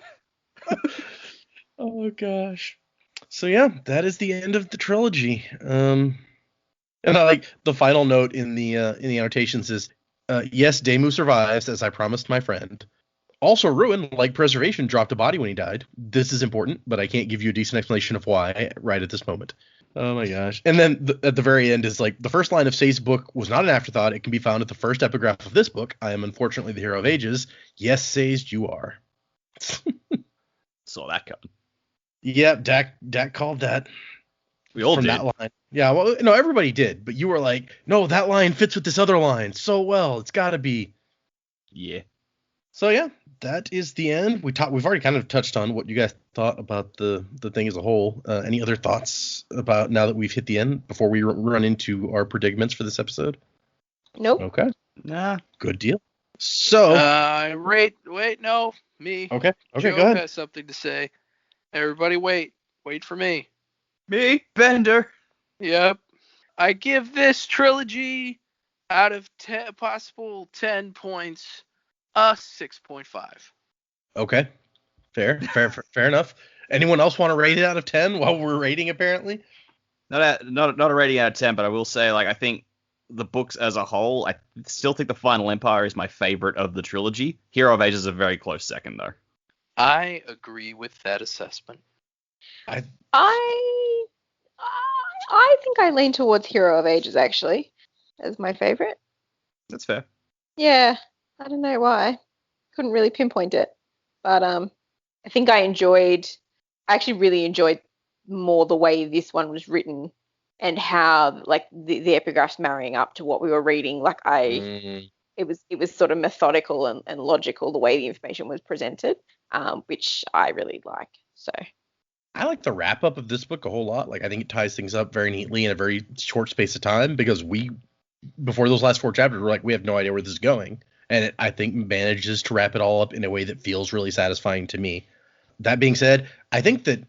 Oh gosh. So yeah, that is the end of the trilogy. And I like the final note in the annotations is, yes, Daemu survives as I promised my friend. Also, Ruin, like Preservation, dropped a body when he died. This is important, but I can't give you a decent explanation of why right at this moment. Oh my gosh. And then at the very end is like, the first line of Say's book was not an afterthought. It can be found at the first epigraph of this book. I am unfortunately the hero of ages. Yes, Say's, you are. Saw that coming. Yep, Dak called that. We all from did. that line. Yeah, well, no, everybody did, but you were like, no, that line fits with this other line so well. It's got to be. Yeah. So yeah, that is the end. We've already kind of touched on what you guys thought about the thing as a whole. Any other thoughts about now that we've hit the end before we run into our predicaments for this episode? Nope. Okay. Nah. Good deal. So. Wait, no, me. Okay. Joe Go ahead. has something to say. Everybody wait for me. Me, Bender. Yep. I give this trilogy out of 10 possible 10 points a 6.5. Okay. Fair enough. Anyone else want to rate it out of 10 while we're rating apparently? Not a rating out of 10, but I will say, like, I think the books as a whole, I still think the Final Empire is my favorite of the trilogy. Hero of Ages is a very close second, though. I agree with that assessment. I think I lean towards Hero of Ages actually as my favorite. That's fair. Yeah, I don't know why. Couldn't really pinpoint it, but I think I actually really enjoyed more the way this one was written and how like the epigraphs marrying up to what we were reading. Like it was sort of methodical and logical the way the information was presented, which I really like. So. I like the wrap up of this book a whole lot. Like, I think it ties things up very neatly in a very short space of time because before those last 4 chapters, we're like, we have no idea where this is going. And it, I think, manages to wrap it all up in a way that feels really satisfying to me. That being said, I think that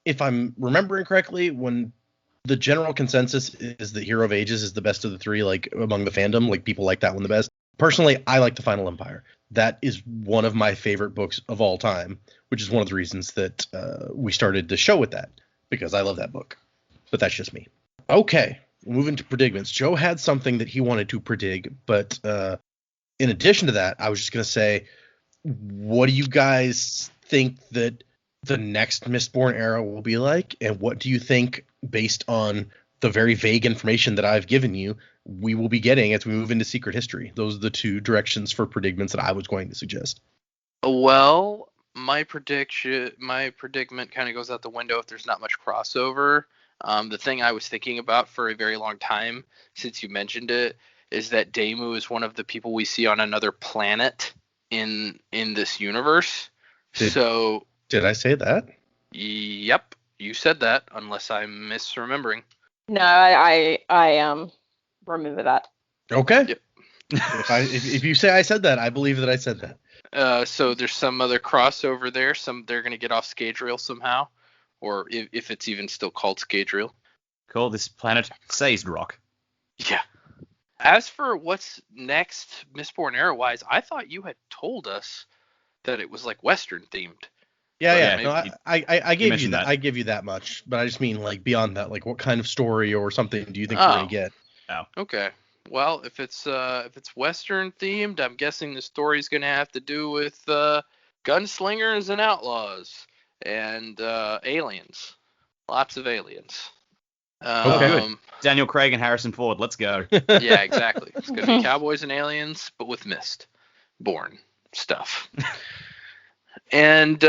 if I'm remembering correctly, when the general consensus is that Hero of Ages is the best of the 3, like among the fandom, like people like that one the best. Personally, I like the Final Empire. That is one of my favorite books of all time, which is one of the reasons that we started the show with that, because I love that book. But that's just me. Okay, moving to predicaments. Joe had something that he wanted to predict, but in addition to that, I was just going to say, what do you guys think that the next Mistborn era will be like? And what do you think, based on the very vague information that I've given you, we will be getting as we move into Secret History? Those are the 2 directions for predicaments that I was going to suggest. Well, my predicament kind of goes out the window if there's not much crossover. The thing I was thinking about for a very long time, since you mentioned it, is that Daemu is one of the people we see on another planet in this universe. Did I say that? Yep, you said that, unless I'm misremembering. No, I remember that. Okay. Yep. If you say I said that, I believe that I said that. So there's some other crossover there. They're going to get off Scadrial somehow, or if it's even still called Scadrial. Call this planet Sazed Rock. Yeah. As for what's next, Mistborn era-wise, I thought you had told us that it was like Western themed. Yeah. But No, I gave you mentioned that. that. I give you that much, but I just mean like beyond that. Like, what kind of story or something do you think we're gonna get? Okay. Well, if it's Western themed, I'm guessing the story's gonna have to do with gunslingers and outlaws and aliens. Lots of aliens. Good. Daniel Craig and Harrison Ford. Let's go. Yeah, exactly. It's gonna be cowboys and aliens, but with Mistborn stuff. And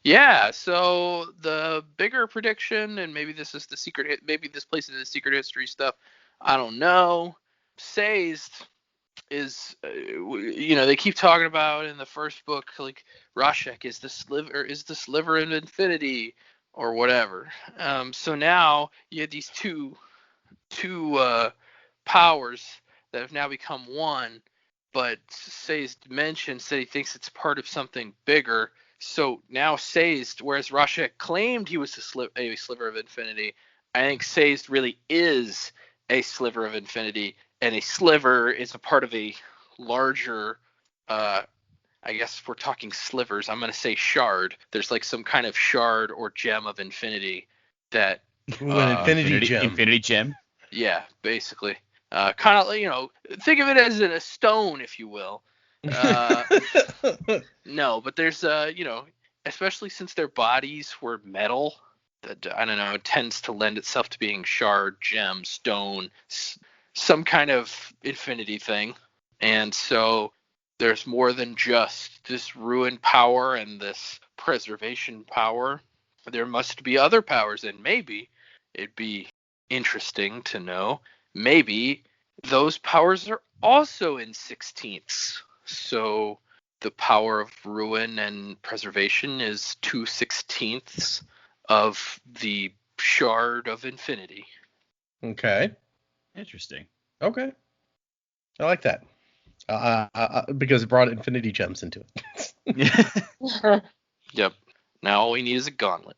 yeah, so the bigger prediction, and maybe this is the secret, maybe this plays into the secret history stuff. I don't know. Sazed is, they keep talking about in the first book, like Rashek is the sliver of infinity or whatever. So now you had these two powers that have now become one. But Sazed mentioned that he thinks it's part of something bigger. So now Sazed, whereas Rashek claimed he was a sliver of infinity, I think Sazed really is a sliver of infinity, and a sliver is a part of a larger, I guess if we're talking slivers, I'm going to say shard. There's like some kind of shard or gem of infinity that... An infinity gem. Infinity gem. Yeah, basically. Kind of, think of it as a stone, if you will. No, but there's, especially since their bodies were metal, that, I don't know, it tends to lend itself to being shard, gem, stone, some kind of infinity thing. And so there's more than just this ruin power and this preservation power. There must be other powers, and maybe it'd be interesting to know. Maybe those powers are also in 16ths. So the power of ruin and preservation is 2/16 of the shard of infinity. Okay. Interesting. Okay. I like that. Because it brought infinity gems into it. Yep. Now all we need is a gauntlet.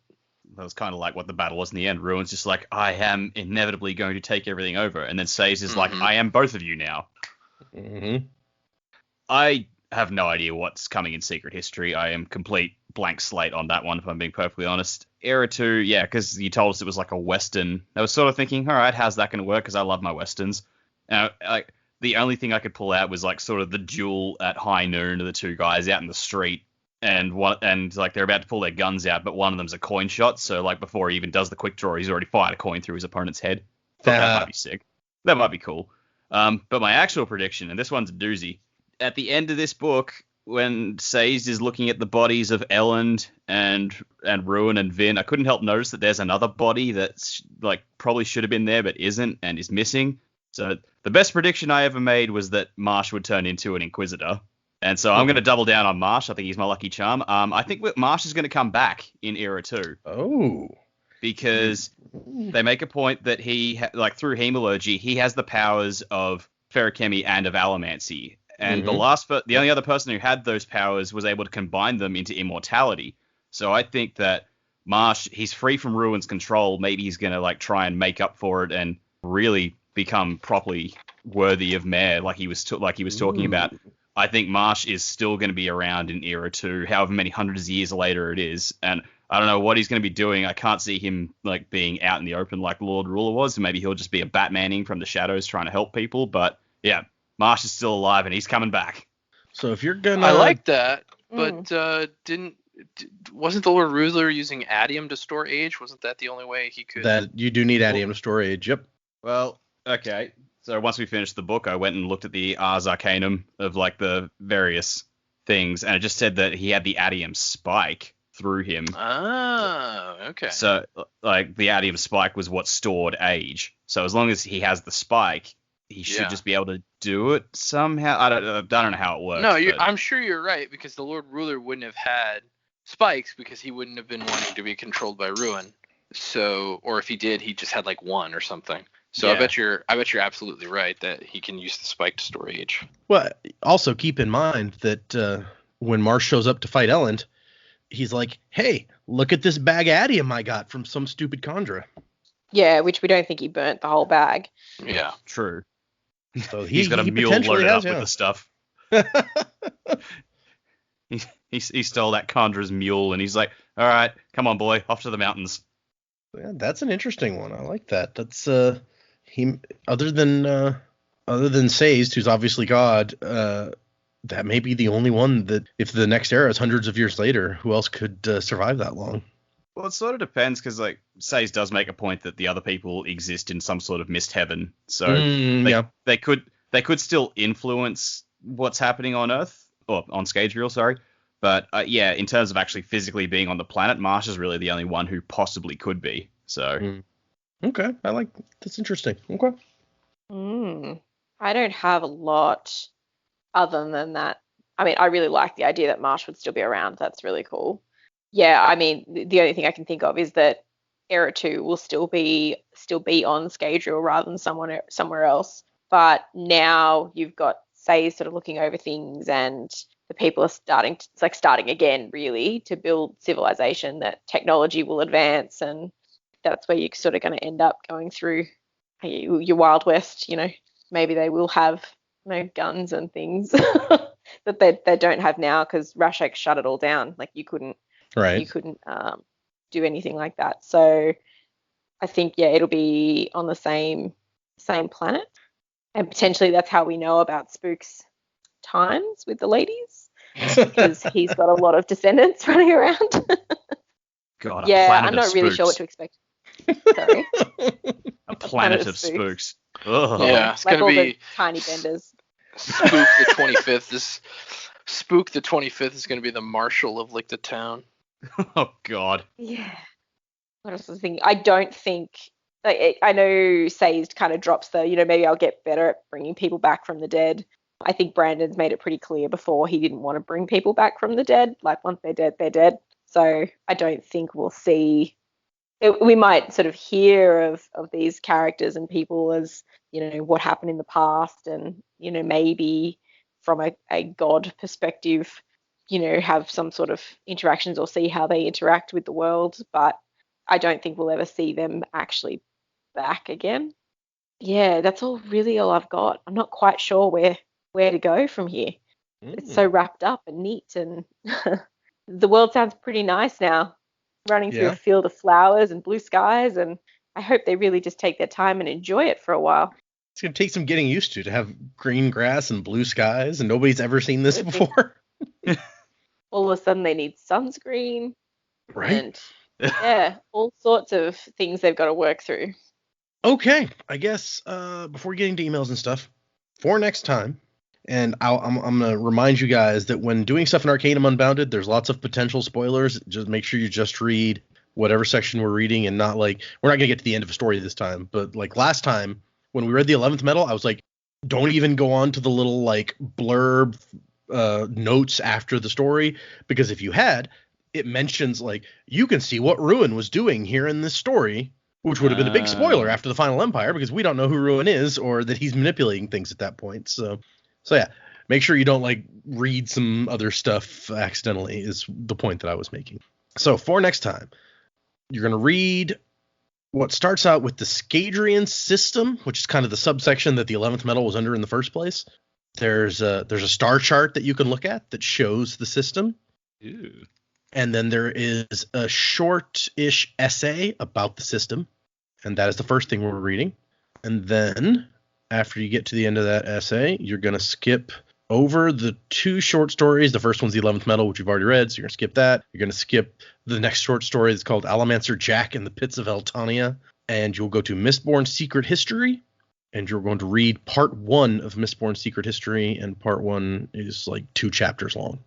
That was kind of like what the battle was in the end. Ruin's just like, I am inevitably going to take everything over. And then Sazed is like, I am both of you now. Mm-hmm. I have no idea what's coming in Secret History. I am complete blank slate on that one, if I'm being perfectly honest. Era 2, yeah, because you told us it was like a Western. I was sort of thinking, all right, how's that going to work? Because I love my Westerns. Now, the only thing I could pull out was like sort of the duel at high noon of the two guys out in the street. And like they're about to pull their guns out, but one of them's a coin shot. So like before he even does the quick draw, he's already fired a coin through his opponent's head. That might be sick. That might be cool. But my actual prediction, and this one's a doozy. At the end of this book, when Sazed is looking at the bodies of Elend and Ruin and Vin, I couldn't help notice that there's another body that's like probably should have been there but isn't and is missing. So the best prediction I ever made was that Marsh would turn into an Inquisitor. And so I'm going to double down on Marsh. I think he's my lucky charm. I think Marsh is going to come back in Era 2. Oh. Because they make a point that he, through hemalurgy, he has the powers of ferrochemy and of allomancy. And the only other person who had those powers was able to combine them into immortality. So I think that Marsh, he's free from Ruin's control. Maybe he's going to try and make up for it and really become properly worthy of Mare, like he was talking about. I think Marsh is still going to be around in Era 2, however many hundreds of years later it is. And I don't know what he's going to be doing. I can't see him being out in the open like Lord Ruler was. Maybe he'll just be a Batmaning from the shadows trying to help people. But yeah, Marsh is still alive and he's coming back. So if you're gonna, I like that, but wasn't the Lord Ruler using Adium to store age? Wasn't that the only way he could? That you do need Adium to store age. Yep. Well, okay. So once we finished the book, I went and looked at the Ars Arcanum of the various things, and it just said that he had the adium spike through him. Oh, okay. So, like, the adium spike was what stored age. So as long as he has the spike, he should just be able to do it somehow. I don't know how it works. No, I'm sure you're right, because the Lord Ruler wouldn't have had spikes because he wouldn't have been wanting to be controlled by Ruin. So, or if he did, he just had like one or something. So Yeah. I bet you're absolutely right that he can use the spike to store age. Well, also keep in mind that when Marsh shows up to fight Elend, he's like, hey, look at this bag of adium I got from some stupid Khandra. Yeah, which we don't think he burnt the whole bag. Yeah. True. So He's got a mule potentially loaded has, up with the stuff. He stole that Khandra's mule, and he's like, all right, come on, boy, off to the mountains. Yeah, that's an interesting one. I like that. That's he other than Sazed, who's obviously God, that may be the only one that, if the next era is hundreds of years later, who else could survive that long? Well, it sort of depends, because like Saze does make a point that the other people exist in some sort of mist heaven, so they could still influence what's happening on Earth, or on Scadrial, sorry. But yeah, in terms of actually physically being on the planet, Marsh is really the only one who possibly could be. So okay, that's interesting. Okay. I don't have a lot other than that. I mean, I really like the idea that Marsh would still be around. That's really cool. Yeah, I mean, the only thing I can think of is that Era 2 will still be on Scadrial rather than somewhere else. But now you've got Faye sort of looking over things, and the people are starting again, really, to build civilization, that technology will advance, and that's where you're sort of going to end up going through your Wild West. Maybe they will have guns and things that they don't have now, because Rashek shut it all down. Like you couldn't do anything like that. So I think it'll be on the same planet, and potentially that's how we know about Spook's times with the ladies, because he's got a lot of descendants running around. God, I'm not really sure what to expect. Sorry. A planet of spooks. Ugh. Yeah, it's like gonna all be the tiny benders. Spook the 25th. Spook the 25th is going to be the marshal of like the town. Oh God. Yeah. What else was I thinking? I don't think. I know Sazed kind of drops the, maybe I'll get better at bringing people back from the dead. I think Brandon's made it pretty clear before he didn't want to bring people back from the dead. Like once they're dead, they're dead. So I don't think we'll see. We might sort of hear of these characters and people as, what happened in the past, and, maybe from a god perspective, have some sort of interactions or see how they interact with the world. But I don't think we'll ever see them actually back again. Yeah, that's all I've got. I'm not quite sure where to go from here. It's so wrapped up and neat, and the world sounds pretty nice now. Running through a field of flowers and blue skies, and I hope they really just take their time and enjoy it for a while. It's going to take some getting used to have green grass and blue skies, and nobody's ever seen this before. All of a sudden they need sunscreen. Right. And all sorts of things they've got to work through. Okay, I guess before getting to emails and stuff, for next time, and I'm going to remind you guys that when doing stuff in Arcanum Unbounded, there's lots of potential spoilers. Just make sure you just read whatever section we're reading, and not like, we're not going to get to the end of a story this time, but like last time when we read the 11th Metal, I was like, don't even go on to the little like blurb notes after the story, because if you had, it mentions like, you can see what Ruin was doing here in this story, which would have been a big spoiler after the Final Empire, because we don't know who Ruin is, or that he's manipulating things at that point. So yeah, make sure you don't like read some other stuff accidentally, is the point that I was making. So for next time, you're going to read what starts out with the Scadrian system, which is kind of the subsection that the 11th Metal was under in the first place. There's a star chart that you can look at that shows the system. Ew. And then there is a short-ish essay about the system, and that is the first thing we're reading. And then after you get to the end of that essay, you're going to skip over the two short stories. The first one's the 11th Metal, which you've already read, so you're going to skip that. You're going to skip the next short story that's called Alamancer Jack in the Pits of Eltania, and you'll go to Mistborn's Secret History, and you're going to read part 1 of Mistborn's Secret History, and part 1 is like 2 chapters long.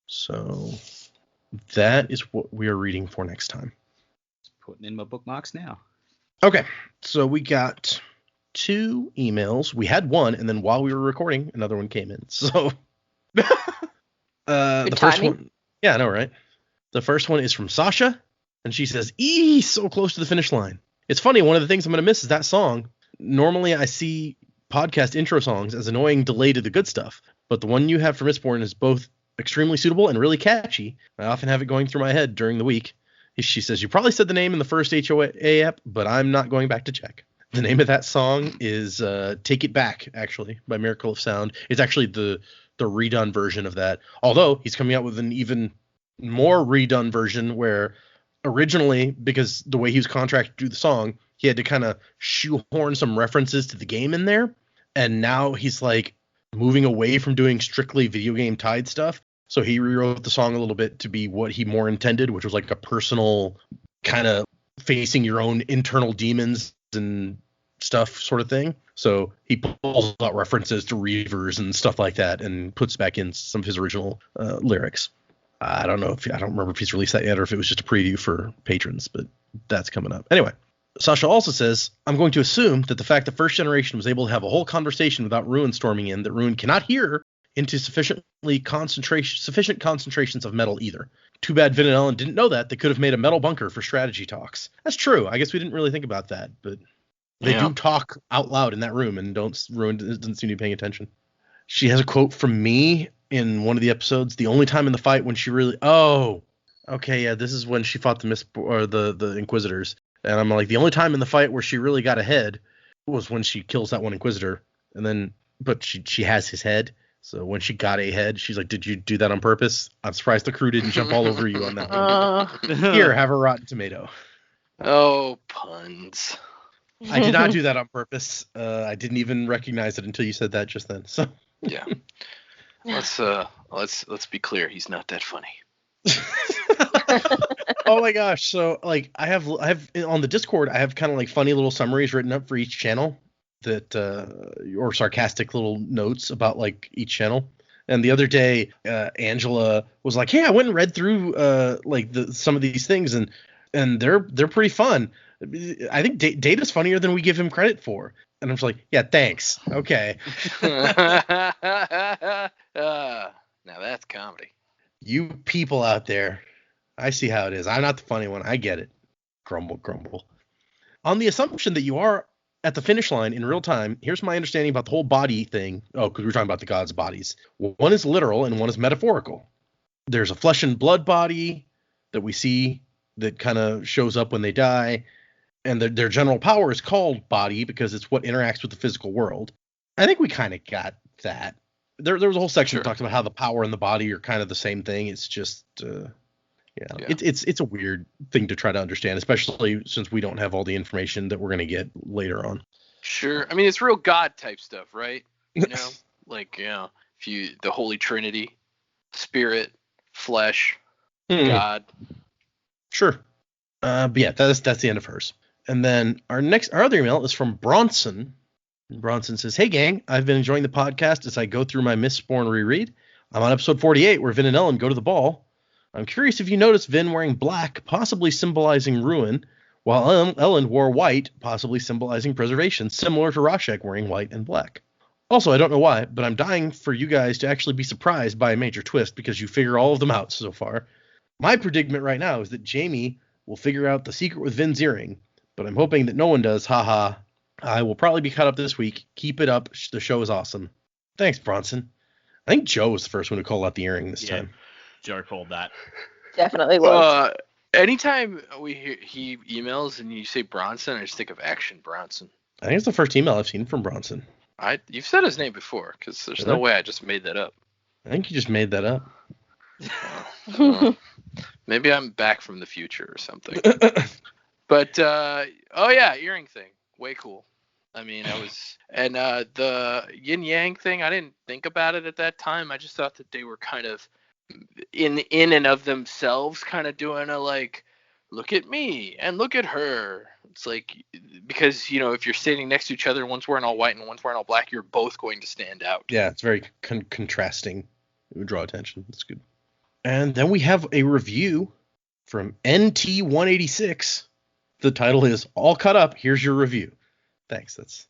So that is what we are reading for next time. Just putting in my bookmarks now. Okay, so we got 2 emails. We had one, and then while we were recording, another one came in. So Good the first timing. one, yeah, I know, right? The first one is from Sasha, and she says, so close to the finish line. It's funny, one of the things I'm going to miss is that song. Normally I see podcast intro songs as annoying delay to the good stuff, but the one you have for Mistborn is both extremely suitable and really catchy. I often have it going through my head during the week. She says, you probably said the name in the first HOA app, but I'm not going back to check. The name of that song is Take It Back, actually, by Miracle of Sound. It's actually the redone version of that, although he's coming out with an even more redone version where originally, because the way he was contracted to do the song, he had to kind of shoehorn some references to the game in there, and now he's like moving away from doing strictly video game tied stuff. So he rewrote the song a little bit to be what he more intended, which was like a personal kind of facing your own internal demons and stuff sort of thing. So he pulls out references to Reavers and stuff like that and puts back in some of his original lyrics. I don't remember if he's released that yet or if it was just a preview for patrons, but that's coming up. Anyway, Sasha also says, I'm going to assume that the fact that First Generation was able to have a whole conversation without Ruin storming in, that Ruin cannot hear into sufficient concentrations of metal either. Too bad Vin and Ellen didn't know that. They could have made a metal bunker for strategy talks. That's true. I guess we didn't really think about that, but they do talk out loud in that room, and Ruin doesn't seem to be paying attention. She has a quote from me in one of the episodes. The only time in the fight when she really, this is when she fought the Inquisitors, and I'm like, the only time in the fight where she really got ahead was when she kills that one Inquisitor, and then, but she has his head. So when she got a head, she's like, did you do that on purpose? I'm surprised the crew didn't jump all over you on that one. Here, have a rotten tomato. Oh, puns. I did not do that on purpose. I didn't even recognize it until you said that just then. So yeah. Let's be clear. He's not that funny. Oh my gosh. So like I have on the Discord, I have kind of like funny little summaries written up for each channel that or sarcastic little notes about like each channel. And the other day, Angela was like, hey, I went and read through some of these things and they're pretty fun. I think Data's funnier than we give him credit for. And I'm just like, yeah, thanks. Okay. Now that's comedy. You people out there, I see how it is. I'm not the funny one. I get it. Grumble, grumble. On the assumption that you are at the finish line in real time, here's my understanding about the whole body thing. Oh, because we're talking about the gods' bodies. One is literal and one is metaphorical. There's a flesh and blood body that we see that kind of shows up when they die. And their general power is called body because it's what interacts with the physical world. I think we kind of got that. There was a whole section that talks about how the power and the body are kind of the same thing. It's just, it's a weird thing to try to understand, especially since we don't have all the information that we're going to get later on. Sure. I mean, it's real God type stuff, right? You know, like, the Holy Trinity, Spirit, Flesh, God. Sure. But yeah, that's the end of hers. And then our other email is from Bronson. Bronson says, hey gang, I've been enjoying the podcast as I go through my Mistborn reread. I'm on episode 48 where Vin and Ellen go to the ball. I'm curious if you noticed Vin wearing black, possibly symbolizing ruin, while Ellen wore white, possibly symbolizing preservation, similar to Rashek wearing white and black. Also, I don't know why, but I'm dying for you guys to actually be surprised by a major twist because you figure all of them out so far. My predicament right now is that Jamie will figure out the secret with Vin's earring, but I'm hoping that no one does. Haha. I will probably be caught up this week. Keep it up. The show is awesome. Thanks, Bronson. I think Joe was the first one to call out the earring this time. Joe called that. Definitely was. Anytime he emails and you say Bronson, I just think of Action Bronson. I think it's the first email I've seen from Bronson. You've said his name before, because there's no way I just made that up. I think you just made that up. Maybe I'm back from the future or something. But earring thing, way cool. I mean, the yin yang thing, I didn't think about it at that time. I just thought that they were kind of in and of themselves, kind of doing a like, look at me and look at her. It's like, because if you're standing next to each other, one's wearing all white and one's wearing all black, you're both going to stand out. Yeah, it's very contrasting. It would draw attention. It's good. And then we have a review from NT186. The title is All Caught Up. Here's your review. Thanks. That's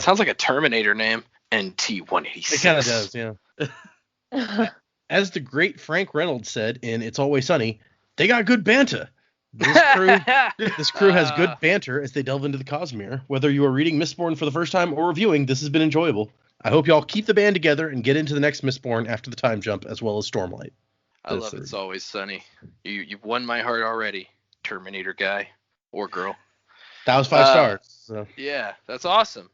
Sounds like a Terminator name. NT186. it kind of does, yeah. As the great Frank Reynolds said in It's Always Sunny, they got good banter. This crew has good banter as they delve into the Cosmere. Whether you are reading Mistborn for the first time or reviewing, this has been enjoyable. I hope y'all keep the band together and get into the next Mistborn after the time jump, as well as Stormlight. I love It's Always Sunny. You've won my heart already, Terminator guy or girl. That was 5 stars. So. Yeah, that's awesome.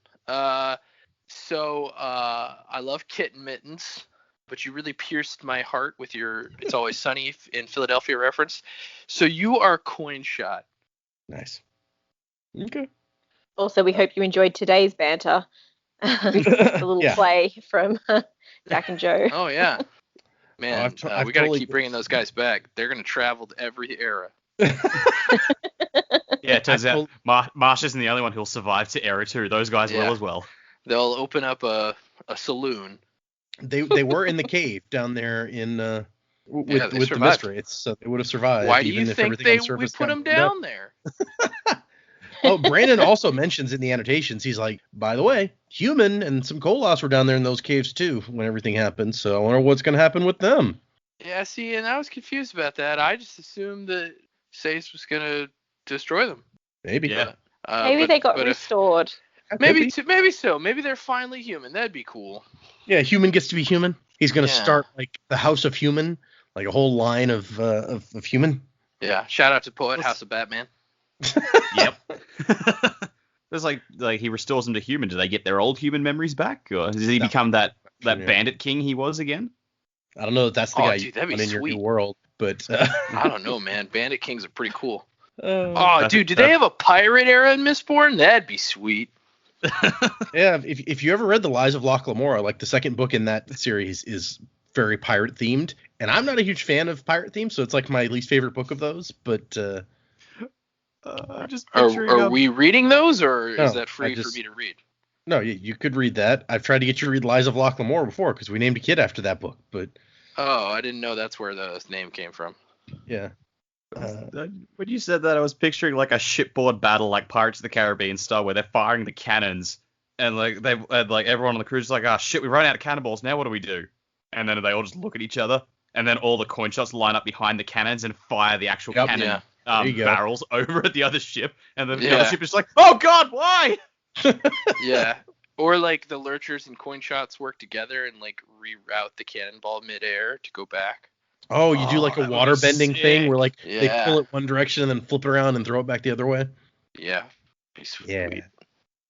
So I love kitten mittens, but you really pierced my heart with your It's Always Sunny in Philadelphia reference. So you are Coin Shot. Nice. Okay. Also, we hope you enjoyed today's banter. A little play from Jack and Joe. Oh, yeah. Man, we got to keep bringing those guys back. They're going to travel to every era. Yeah, it turns out Marsh isn't the only one who'll survive to Era 2. Those guys will as well. They'll open up a saloon. They were in the cave down there in with the Mistwraiths, so they would have survived. Why do you think we put them down there? Oh, Brandon also mentions in the annotations, he's like, by the way, human and some Koloss were down there in those caves too when everything happened, so I wonder what's going to happen with them. Yeah, see, and I was confused about that. I just assumed that Sace was going to destroy them. Maybe. Yeah. Maybe they got restored. Maybe so. Maybe they're finally human. That'd be cool. Yeah, human gets to be human. He's going to start like the House of Human, like a whole line of human. Yeah, shout out to Poet, House of Batman. Yep. There's like he restores them to human. Do they get their old human memories back, or does he become that bandit king he was again? I don't know if that's the guy dude, that'd be in sweet. Your new world, but I don't know, man. Bandit kings are pretty cool. Dude, do they have a pirate era in Mistborn? That'd be sweet. Yeah, if you ever read The Lies of Loch Lamora, like the second book in that series is very pirate themed, and I'm not a huge fan of pirate themes, so it's like my least favorite book of those. But are we reading those, or is that free for me to read? No, you could read that. I've tried to get you to read Lies of Loch Lamora before because we named a kid after that book, but I didn't know that's where the name came from. Yeah. When you said that, I was picturing like a shipboard battle, like Pirates of the Caribbean style, where they're firing the cannons, and like everyone on the cruise is like, shit, we ran out of cannonballs. Now what do we do? And then they all just look at each other, and then all the coin shots line up behind the cannons and fire the actual cannon barrels over at the other ship, and then the other ship is like, oh god, why? Yeah. Or like the lurchers and coin shots work together and like reroute the cannonball midair to go back. Oh, you do like a water bending thing where like they pull it one direction and then flip it around and throw it back the other way. Yeah. Be sweet. Yeah.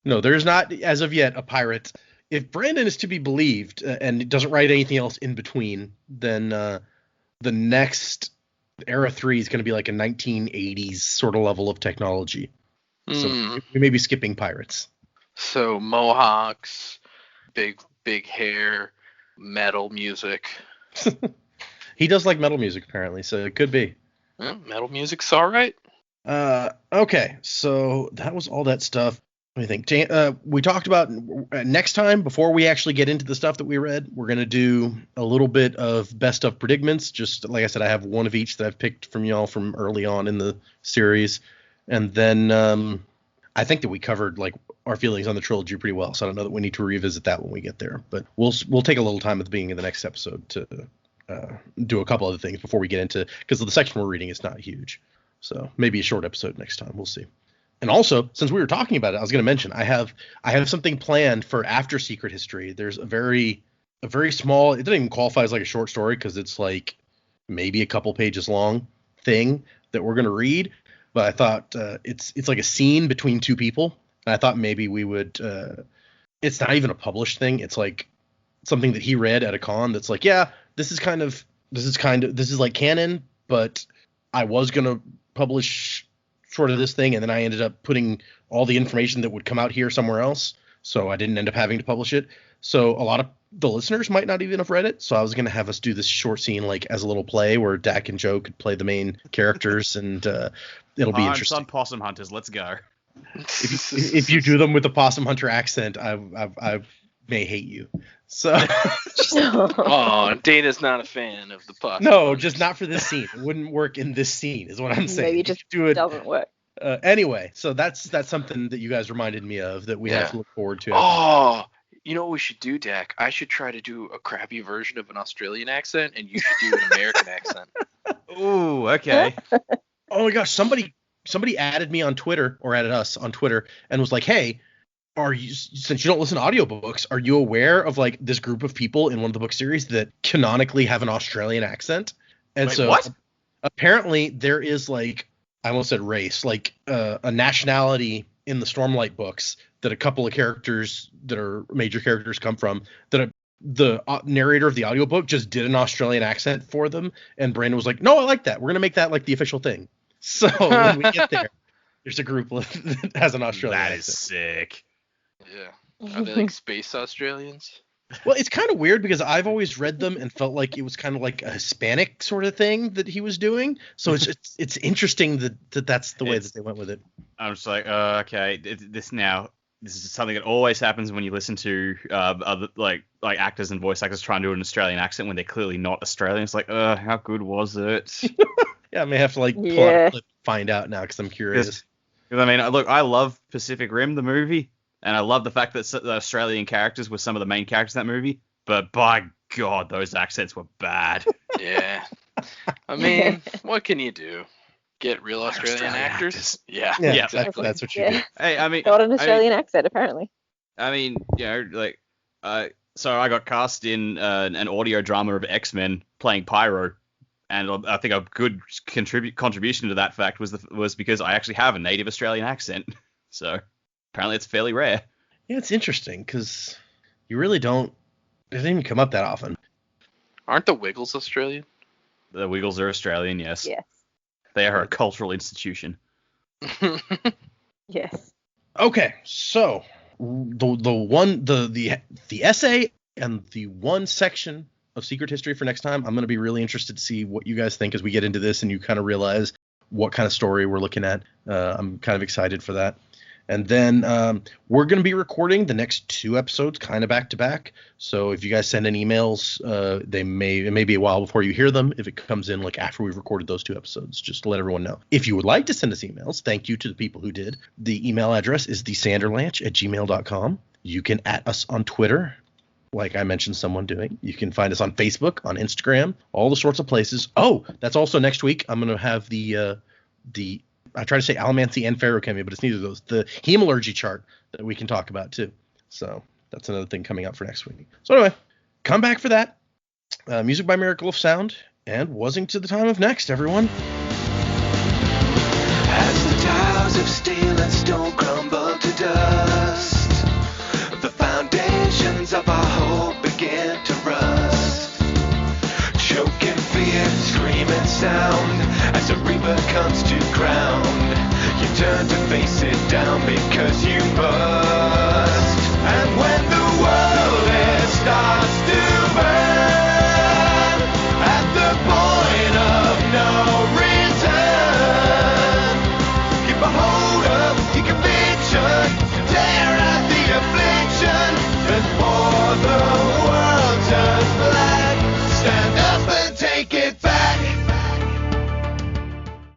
No, there's not as of yet a pirate. If Brandon is to be believed and doesn't write anything else in between, then the next Era 3 is going to be like a 1980s sort of level of technology. So we may be skipping pirates. So mohawks, big hair, metal music. He does like metal music apparently, so it could be. Metal music's all right. Okay, so that was all that stuff. What do you think? We talked about next time, before we actually get into the stuff that we read, we're going to do a little bit of best of predicaments. Just like I said, I have one of each that I've picked from y'all from early on in the series. And then I think that we covered like our feelings on the trilogy pretty well, so I don't know that we need to revisit that when we get there. But we'll take a little time at the beginning of the next episode to do a couple other things before we get into, because the section we're reading is not huge. So maybe a short episode next time. We'll see. And also, since we were talking about it, I was going to mention I have something planned for after Secret History. There's a very small, it doesn't even qualify as like a short story because it's like maybe a couple pages long thing that we're going to read. But I thought it's like a scene between two people. And I thought maybe we would. It's not even a published thing. It's like something that he read at a con. That's like, yeah, this is like canon, but I was going to publish sort of this thing, and then I ended up putting all the information that would come out here somewhere else, so I didn't end up having to publish it. So a lot of the listeners might not even have read it, so I was going to have us do this short scene like as a little play where Dak and Joe could play the main characters, and it'll be interesting. Some possum hunters, let's go. If you do them with the possum hunter accent, I may hate you. So Oh, Dana's not a fan of the pasta. no, just not for this scene. It wouldn't work in this scene, is what I'm saying. Maybe You it just could do it doesn't work. anyway. So that's something that you guys reminded me of that we have Yeah. to look forward to. Oh, you know what we should do, Dak? I should try to do a crappy version of an Australian accent, and you should do an American accent. Ooh, okay. Oh my gosh, somebody added me on Twitter, or added us on Twitter, and was like, "Hey, since you don't listen to audiobooks, are you aware of like this group of people in one of the book series that canonically have an Australian accent?" And Wait, so what? apparently there is like, I almost said race, like a nationality in the Stormlight books that a couple of characters that are major characters come from, that the narrator of the audiobook just did an Australian accent for them, and Brandon was like, "No, I like that. We're gonna make that like the official thing." So when we get there, there's a group that has an Australian That accent. is sick. Yeah. Are they like space Australians? Well, it's kind of weird because I've always read them and felt like it was kind of like a Hispanic sort of thing that he was doing. So it's interesting that that's the way that they went with it. I'm just like, okay, this is something that always happens when you listen to other like actors and voice actors trying to do an Australian accent when they're clearly not Australian. It's like, how good was it? Yeah, I may have to like pull out Yeah. a clip, find out now because I'm curious. Because I mean, look, I love Pacific Rim, the movie, and I love the fact that the Australian characters were some of the main characters in that movie. But by God, those accents were bad. Yeah. I mean, what can you do? Get real Hire Australian Australian actors? actors. Yeah, Yeah, exactly. that's what you Yeah. do. Hey, I mean, Got an Australian accent, apparently. I mean, you know, like, so I got cast in an audio drama of X-Men playing Pyro, and I think a good contribution to that fact was because I actually have a native Australian accent. So apparently it's fairly rare. Yeah, it's interesting because you really don't. It doesn't even come up that often. Aren't the Wiggles Australian? The Wiggles are Australian, yes. Yes. They are a cultural institution. Yes. Okay, so the essay and the one section of Secret History for next time, I'm going to be really interested to see what you guys think as we get into this and you kind of realize what kind of story we're looking at. I'm kind of excited for that. And then we're going to be recording the next 2 episodes kind of back to back. So if you guys send in emails, it may be a while before you hear them. If it comes in like after we've recorded those 2 episodes, just to let everyone know. If you would like to send us emails, thank you to the people who did. The email address is thesanderlanche@gmail.com. You can @ us on Twitter, like I mentioned someone doing. You can find us on Facebook, on Instagram, all the sorts of places. Oh, that's also next week. I'm going to have the I try to say allomancy and feruchemy, but it's neither of those. The hemalurgy chart that we can talk about too. So that's another thing coming up for next week. So anyway, come back for that. Music by Miracle of Sound, and Wuzzing to the time of next, everyone. As the towers of steel and stone crumble to dust, the foundations of our hope begin to rust. Choking fear, screaming sound, as a reaper comes to ground. You turn to face it down because you must.